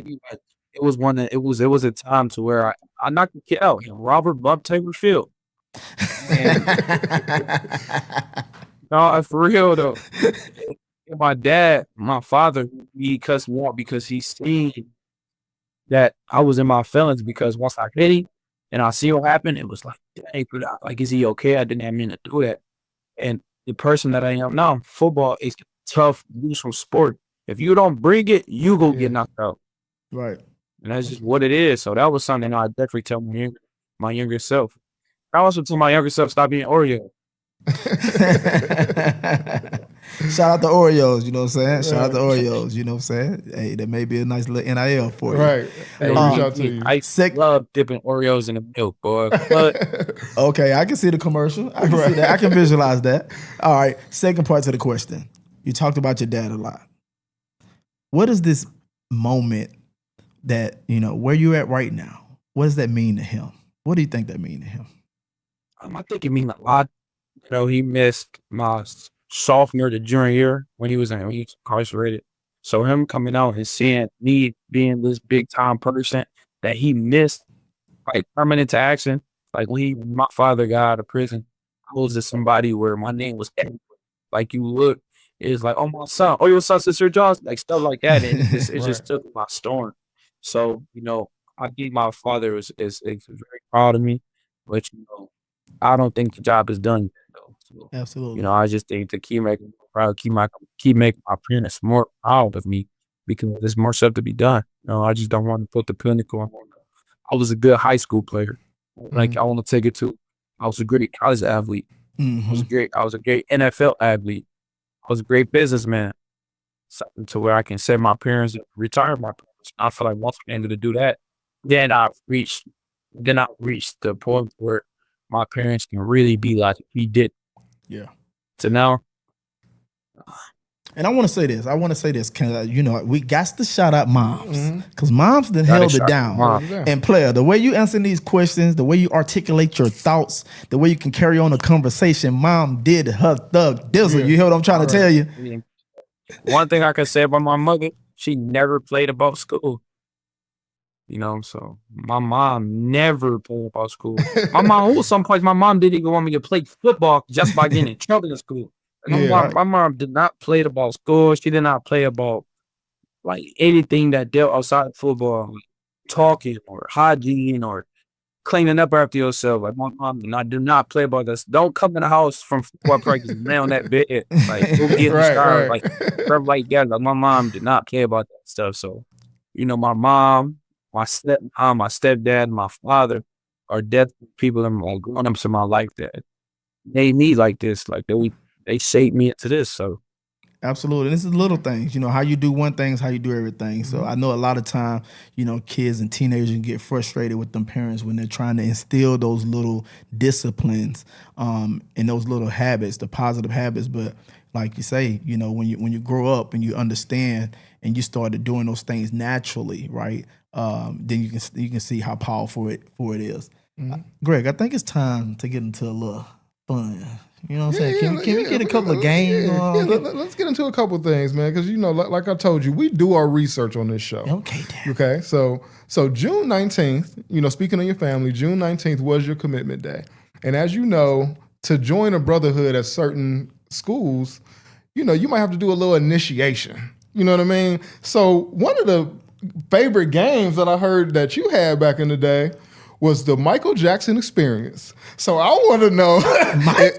It was a time to where I knocked the kid out. Robert Bump Taylor Field. No, for real though. My father, he cussed me out because he seen that I was in my feelings, because once I hit him and I see what happened, it was like, dang, like, is he okay? I didn't have mean to do that. And the person that I am now, football is a tough, useful sport. If you don't bring it, you go get knocked out. Right. And that's just what it is. So that was something I definitely tell my younger self. I also tell my younger self, stop being Oreo. Shout out to Oreos, you know what I'm saying? Shout out to Oreos, you know what I'm saying? Hey, that may be a nice little NIL for you. Right. Hey, I love dipping Oreos in the milk, boy. But okay, I can see the commercial. I can see that. I can visualize that. All right, second part to the question. You talked about your dad a lot. What is this moment that, where you're at right now? What does that mean to him? What do you think that means to him? I think it means a lot. He missed my sophomore to junior year when he was incarcerated. So him coming out and seeing me being this big time person that he missed, like, coming into action. Like, when my father got out of prison, I was just somebody where my name was everywhere. Like, you look, it's like, oh, my son, oh, your son, Cincere Johnson, like stuff like that. And it just took my storm. So, I think my father is very proud of me, but I don't think the job is done. So, absolutely. I just think to keep making me proud, keep making my parents more proud of me, because there's more stuff to be done. I just don't want to put the pinnacle on. I was a good high school player. Like, I want to take it to. I was a great college athlete. I was a great NFL athlete. I was a great businessman. Something to where I can say my parents, retire my parents. I feel like once I'm able to do that, then I reached the point where my parents can really be like he did. Yeah. So now, And I want to say this, because we got to shout out moms, because moms done held it down. And player, the way you answer these questions, the way you articulate your thoughts, the way you can carry on a conversation, mom did her thug dizzle. You hear what I'm trying to tell you? One thing I can say about my mother, she never played about school. So my mom never played about school. My mom didn't even want me to play football just by getting in trouble in school. My mom did not play about school. She did not play about like anything that dealt outside of football, like talking or hygiene or cleaning up after yourself. Like my mom do not play about this. Don't come in the house from football practice and lay on that bed. Like go get in the shower. Like stuff like that. Like my mom did not care about that stuff. So, my mom, my stepmom, my stepdad, my father are definitely people that are grown ups in my life that made me like this. Like they shaped me into this. So absolutely. This is little things. How you do one thing is how you do everything. So I know a lot of time, kids and teenagers get frustrated with them parents when they're trying to instill those little disciplines and those little habits, the positive habits. But like you say, when you grow up and you understand and you started doing those things naturally, right? Then you can see how powerful it is. Greg, I think it's time to get into a little fun. You know what I'm saying? Can we get a couple of games? Let's get into a couple of things, man, because, like I told you, we do our research on this show. Okay, damn. Okay, so June 19th, speaking of your family, June 19th was your commitment day. And as you know, to join a brotherhood at certain schools, you might have to do a little initiation. You know what I mean? So one of the favorite games that I heard that you had back in the day was the Michael Jackson experience. So I want to know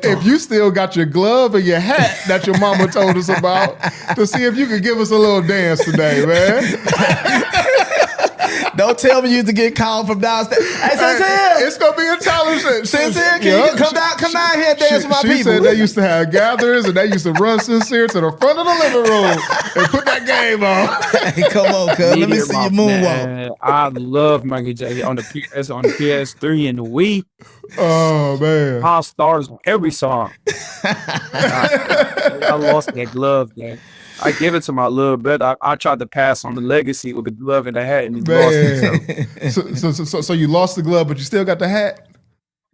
if you still got your glove and your hat that your mama told us about to see if you could give us a little dance today, man. Don't tell me you to get called from downstairs. Hey, Cincere! It's going to be a challenge. Cincere, can you come down here and dance with my people? She said they used to have gatherings and they used to run Cincere to the front of the living room and put that game on. Hey, come on, cuz. Let me see your moonwalk. I love Michael Jackson on the PS3 and the Wii. Oh, man. All stars on every song. I lost that glove, man. I give it to my little brother. I tried to pass on the legacy with the glove and the hat, and he lost it. So you lost the glove, but you still got the hat?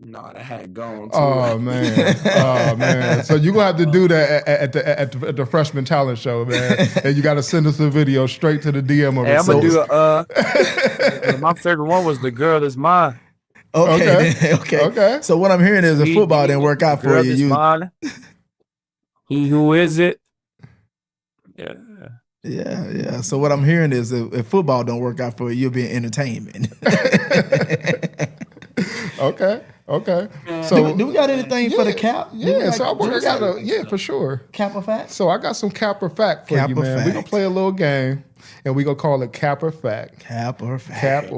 No, the hat gone. Oh man. So you're gonna have to do that at the freshman talent show, man. And you gotta send us a video straight to the DM of it. I'm gonna do my favorite one was The Girl Is Mine. Okay. So what I'm hearing is if football didn't work out for you. Mine. He who is it? Yeah. So what I'm hearing is if football don't work out for you, you'll be in entertainment. Okay. So do we got anything for the cap? Yeah, for sure. Cap or fact? So I got some cap or fact for you, man. We're gonna play a little game and we're gonna call it cap or fact. Cap or fact.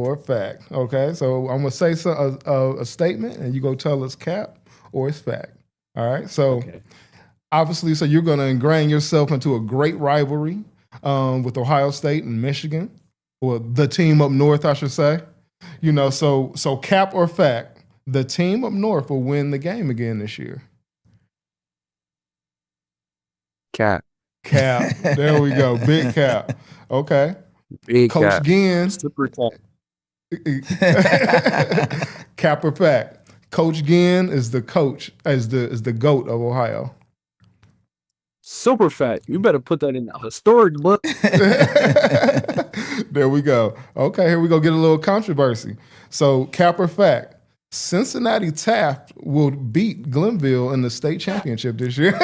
Okay. So I'm gonna say a statement and you go tell us cap or it's fact. All right. So obviously, so you're gonna ingrain yourself into a great rivalry with Ohio State and Michigan, or the team up north, I should say. So cap or fact, the team up north will win the game again this year. Cap. There we go. Big cap. Okay. Big Coach cap. Ginn. Super cap. Cap or fact, Coach Ginn is the coach, is the GOAT of Ohio. Super fact. You better put that in the historic book. There we go. Okay, here we go. Get a little controversy. So, cap or fact, Cincinnati Taft will beat Glenville in the state championship this year.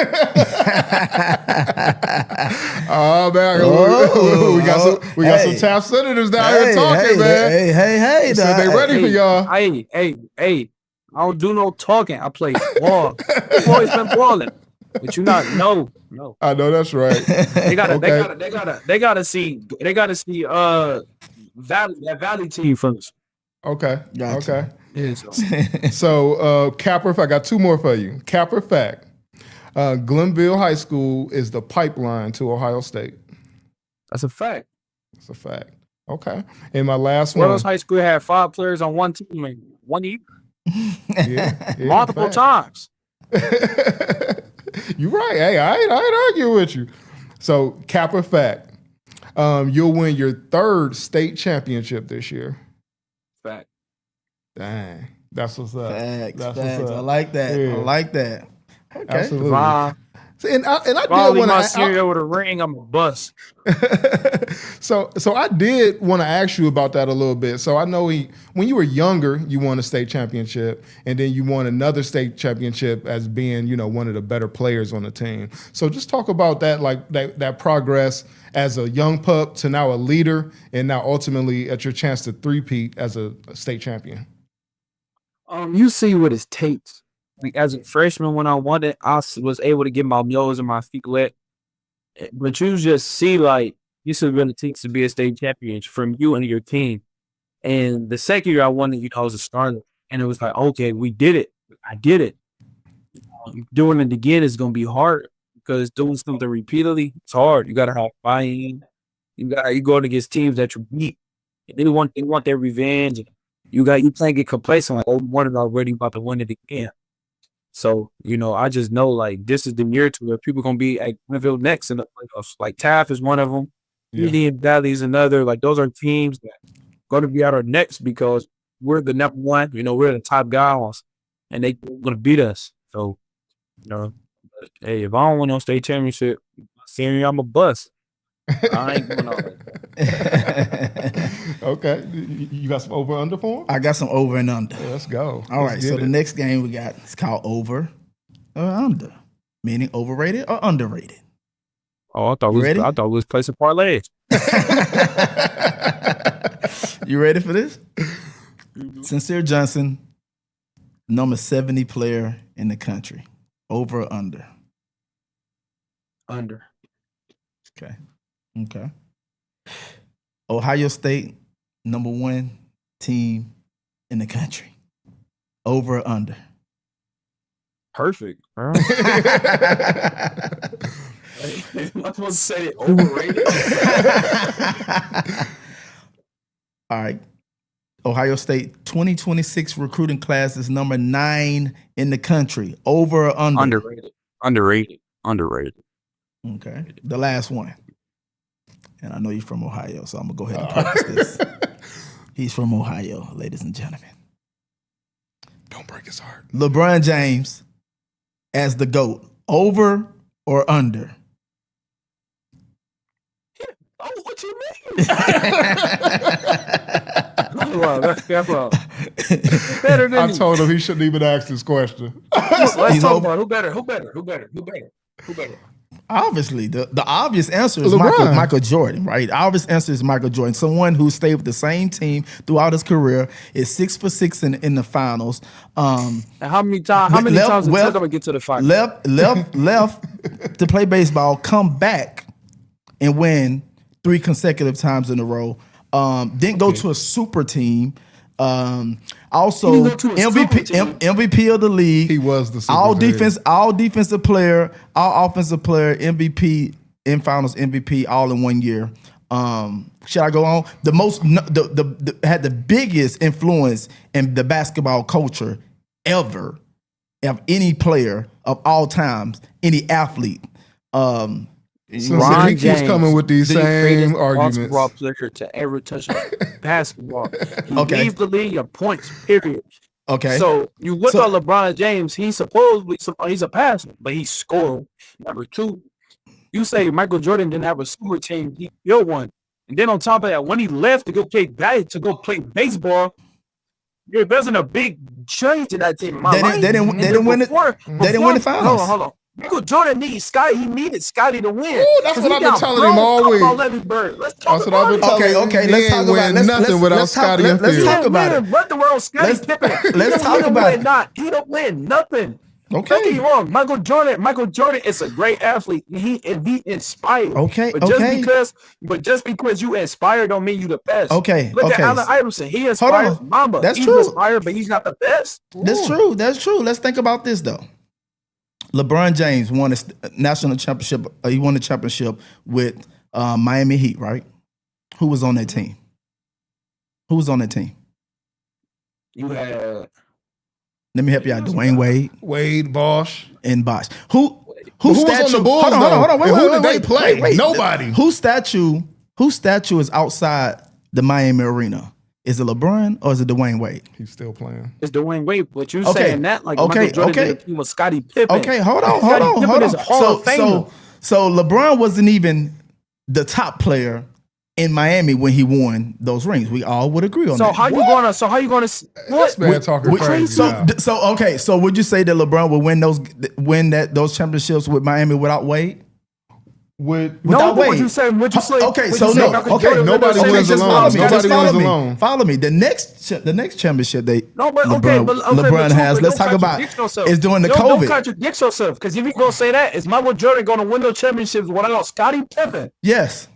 Oh man, we got some Taft senators down here talking, man. Hey, so they ready for y'all. Hey, I don't do no talking. I play ball. I've always been balling. But you not no. I know that's right. They gotta see that Valley team first. Okay. Gotcha. Okay. So cap or fact, I got two more for you. Cap or fact. Glenville High School is the pipeline to Ohio State. That's a fact. That's a fact. Okay. And my last one. Wales High School had 5 players on one team in 1 year. Yeah, multiple times. You're right. Hey, I ain't arguing with you. So, cap or fact, you'll win your 3rd state championship this year. Fact. Dang. That's what's up. Facts. That's Facts. what's up. I like that. Yeah. I like that. Okay. Absolutely. Wow. And I did Probably want my to. senior with a ring. I'm a bust. So I did want to ask you about that a little bit. So I know when you were younger, you won a state championship, and then you won another state championship as being, one of the better players on the team. So just talk about that, like that progress as a young pup to now a leader, and now ultimately at your chance to three-peat as a state champion. You see what it takes. Like as a freshman, when I won it, I was able to get my nose and my feet wet. But you just see, like, this is what it takes to be a state champion from you and your team. And the second year I won it, I was a starter. And it was like, okay, we did it. I did it. Doing it again is going to be hard because doing something repeatedly, it's hard. You got to have buy-in. You going against teams that you beat. They want their revenge. You can't get complacent like, oh, we won it already, about to win it again. So, I just know, like, this is the year to where people going to be at Glenville next in the playoffs. Like, Taft is one of them. Indian Valley is another. Like, those are teams that are going to be at our necks because we're the number one. We're the top guys, and they're going to beat us. So, hey, if I don't win no state championship, senior, I'm a bust. I ain't going all that. Okay. You got some over under for him? I got some over and under. Yeah, let's go. All right. So the next game we got is called over or under, meaning overrated or underrated. Oh, I thought we was placing parlays. You ready for this? Cincere Johnson, number 70 player in the country. Over or under? Under. Okay. Ohio State, number 1 team in the country. Over or under? Perfect. Bro. I'm supposed to say it overrated. All right. Ohio State 2026 recruiting class is number 9 in the country. Over or under? Underrated. Okay. The last one. And I know you're from Ohio, so I'm going to go ahead and practice this. He's from Ohio, ladies and gentlemen. Don't break his heart. LeBron James as the GOAT. Over or under? Oh, what you mean? Better than I told him he shouldn't even ask this question. Let's talk about who better. Obviously, the obvious answer is LeBron. Michael Jordan, right? The obvious answer is Michael Jordan. Someone who stayed with the same team throughout his career, is 6 for 6 in the finals. And how many times it took him to get to the final? Left to play baseball, come back and win 3 consecutive times in a row. Didn't go to a super team. Also MVP of the league. He was the super all defensive player, all offensive player, MVP in finals MVP all in 1 year. Should I go on? Had the biggest influence in the basketball culture ever of any player of all times, any athlete. He keeps coming with these same arguments. Basketball player to ever touch basketball. He leads the league in points, period. Okay. So you look at LeBron James, he's a passer, but he scored. Number 2, you say Michael Jordan didn't have a super team, he built one. And then on top of that, when he left to go play baseball, there wasn't a big change in that team. They didn't win it. They didn't win the finals. Hold on. Michael Jordan needed Scotty. He needed Scotty to win. Ooh, that's what I've been telling him all week. Let's talk about it. Okay. Let's talk about nothing without Scotty and Phil. Let's talk about it. What the world, Scotty Pippen? Let's talk about it. He don't win nothing. Okay. Don't get me wrong. Michael Jordan is a great athlete. He inspired. Okay. But just because you inspire don't mean you the best. Okay. Look at Allen Iverson. He inspires Mamba. That's He's true. inspired, but he's not the best. That's true. Let's think about this though. LeBron James won a national championship. He won the championship with Miami Heat, right? Who was on that team? You had. Let me help you out. Dwayne Wade, Bosh, and Bosh. Who Who's on the Bulls? Hold on. Who did they play? Wait. Nobody. Whose statue is outside the Miami arena? Is it LeBron or is it Dwayne Wade? He's still playing. It's Dwayne Wade, but you saying that like Michael Jordan did a team with Scottie Pippen. Okay, hold on. So LeBron wasn't even the top player in Miami when he won those rings. We all would agree on that. How you gonna This man talking crazy. So would you say that LeBron would win those championships with Miami without Wade? Without Wade. What you say? Nobody wins alone. Follow me. The next championship LeBron has. Let's talk about is during the COVID. Don't contradict yourself, because if you gonna say that, is Michael Jordan gonna win those championships without Scottie Pippen? Yes.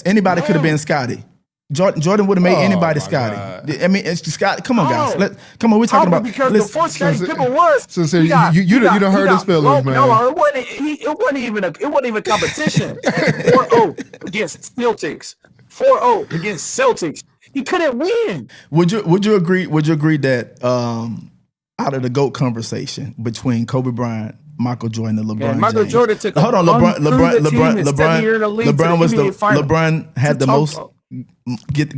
Anybody could have been Scottie. Jordan would have made anybody Scottie. I mean, it's Scottie. Come on, guys. We're talking about because before Scottie Pippen was. Sincere, you don't hurt his feelings, man. No, it wasn't even competition. 4-0 against Celtics. 4-0 against Celtics. He couldn't win. Would you agree that out of the GOAT conversation between Kobe Bryant, Michael Jordan, and LeBron Michael James. Jordan took. Hold on, LeBron had the most.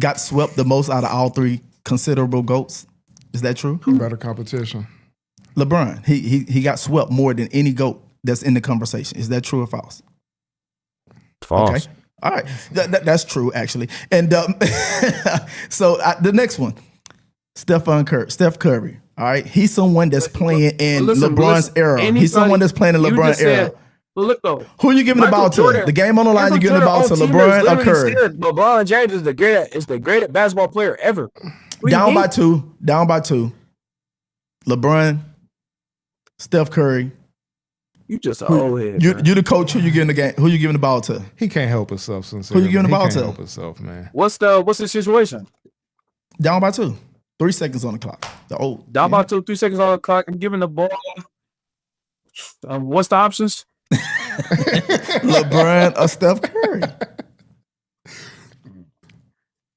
Got swept the most out of all three considerable GOATs. Is that true? Better competition. LeBron, he got swept more than any GOAT that's in the conversation. Is that true or false? False. Okay. All right. That's true, actually. And so the next one, Steph Curry. All right. He's someone that's playing in LeBron's era. He's someone that's playing in LeBron's era. Look though. Who are you giving the ball to? The game on the line, you giving the ball to LeBron or Curry? LeBron James is the greatest basketball player ever. Down by two. LeBron, Steph Curry. You just an old head. You the coach. Who you giving the game? Who you giving the ball to? He can't help himself. Sincerely. Who you giving the ball to? He can't help himself, man. What's the situation? Down by 2. 3 seconds on the clock. Down by 2. 3 seconds on the clock. I'm giving the ball. What's the options? LeBron or Steph Curry.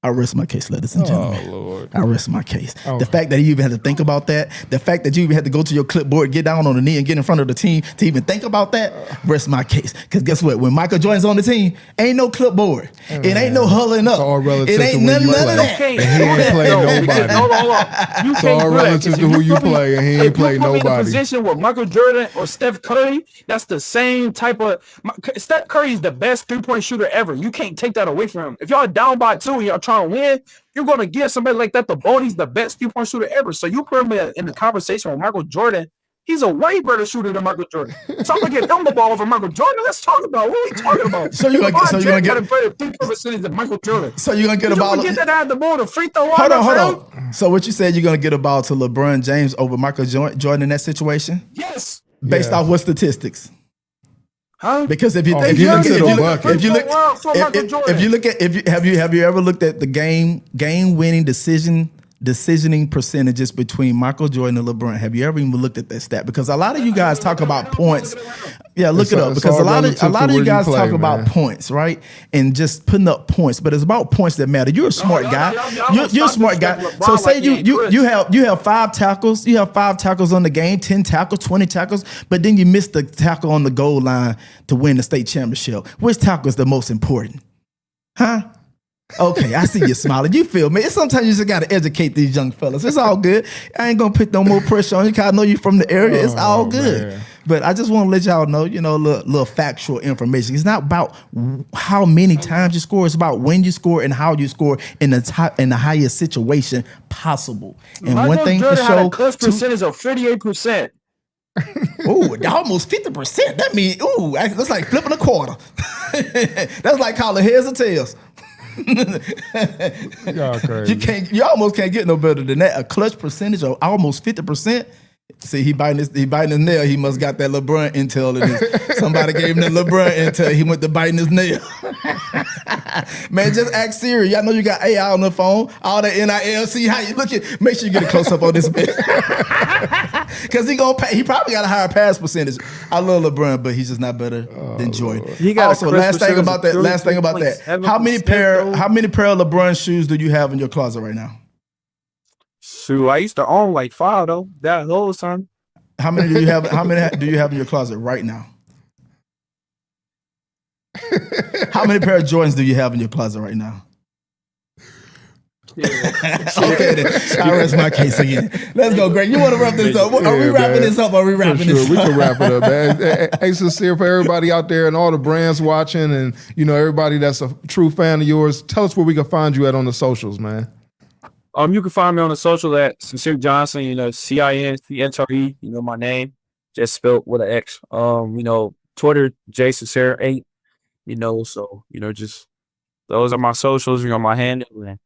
I rest my case, ladies and gentlemen. Oh, Lord. I rest my case. The fact that you even had to think about that, the fact that you even had to go to your clipboard, get down on the knee and get in front of the team to even think about that, rest my case. Because guess what? When Michael Jordan's on the team, ain't no clipboard. It ain't no hulling up. It ain't none of that. And he ain't played nobody. It's all relative to who you play, and he ain't played nobody. If you put me in a position with Michael Jordan or Steph Curry, that's the same type of... Steph Curry is the best three-point shooter ever. You can't take that away from him. If y'all down by 2 and y'all trying to win, you're going to give somebody like that the ball. He's the best three-point shooter ever. So you put him in the conversation with Michael Jordan. He's a way better shooter than Michael Jordan. So I'm going to get him the ball over Michael Jordan. Let's talk about what are we talking about. So you're going to get a better three-point percentage than Michael Jordan. So you're going to get a ball. Get that out of the ball, the free throw. Hold on. So what you said, you're going to get a ball to LeBron James over Michael Jordan in that situation? Yes. Based off what statistics? Huh? Because have you ever looked at the game-winning decisioning percentages between Michael Jordan and LeBron? Have you ever even looked at that stat? Because a lot of you guys talk about points. Yeah, look it up. Because a lot of you guys talk about points, right? And just putting up points, but it's about points that matter. You're a smart guy. You're a smart guy. So say you have 5 tackles. You have 5 tackles on the game, 10 tackles, 20 tackles, but then you miss the tackle on the goal line to win the state championship. Which tackle is the most important? Huh? Okay, I see you smiling. You feel me? Sometimes you just got to educate these young fellas. It's all good. I ain't going to put no more pressure on you because I know you from the area. It's all good. Man. But I just want to let y'all know, little factual information. It's not about how many times you score. It's about when you score and how you score in the highest situation possible. And Michael one thing Jordan for had a clutch percentage of 38%. Ooh, almost 50%. That means, that's like flipping a quarter. That's like calling heads or tails. Y'all crazy. You almost can't get no better than that. A clutch percentage of almost 50%. See, he biting his nail. He must got that LeBron intel in his. Somebody gave him the LeBron intel. He went to biting his nail. Man, just ask Siri. Y'all know you got AI on the phone. All the NIL. See how you looking. Make sure you get a close up on this bitch. Because he probably got a higher pass percentage. I love LeBron, but he's just not better than Jordan. Also, last thing about that. How many pair of LeBron shoes do you have in your closet right now? Shoot, I used to own like 5 though. That whole time. How many do you have? How many do you have in your closet right now? How many pair of Jordans do you have in your closet right now? Okay, then. I rest my case again. Let's go, Greg. You want to wrap this up? Are we wrapping this up? We can wrap it up, man. Hey, Cincere, for everybody out there and all the brands watching, and everybody that's a true fan of yours, tell us where we can find you at on the socials, man. You can find me on the social at Cincere Johnson. CINCERE. My name just spelled with an X. Twitter JCincere8. So just those are my socials. My handle and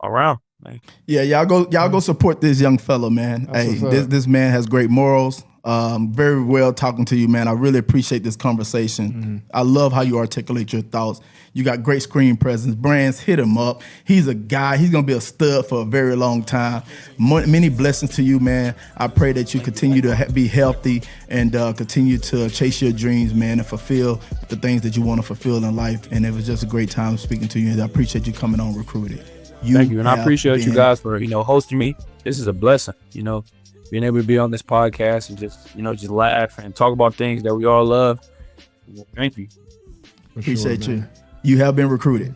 around. Man. Yeah, y'all go support this young fella, man. That's this man has great morals. Very well talking to you, man. I really appreciate this conversation. Mm-hmm. I love how you articulate your thoughts. You got great screen presence. Brands, hit him up. He's a guy. He's going to be a stud for a very long time. Many blessings to you, man. I pray that you continue to be healthy and continue to chase your dreams, man, and fulfill the things that you want to fulfill in life. And it was just a great time speaking to you. And I appreciate you coming on Recruited. Thank you. And I appreciate you guys for, hosting me. This is a blessing, being able to be on this podcast and just laugh and talk about things that we all love. Thank you. Appreciate you. You have been recruited.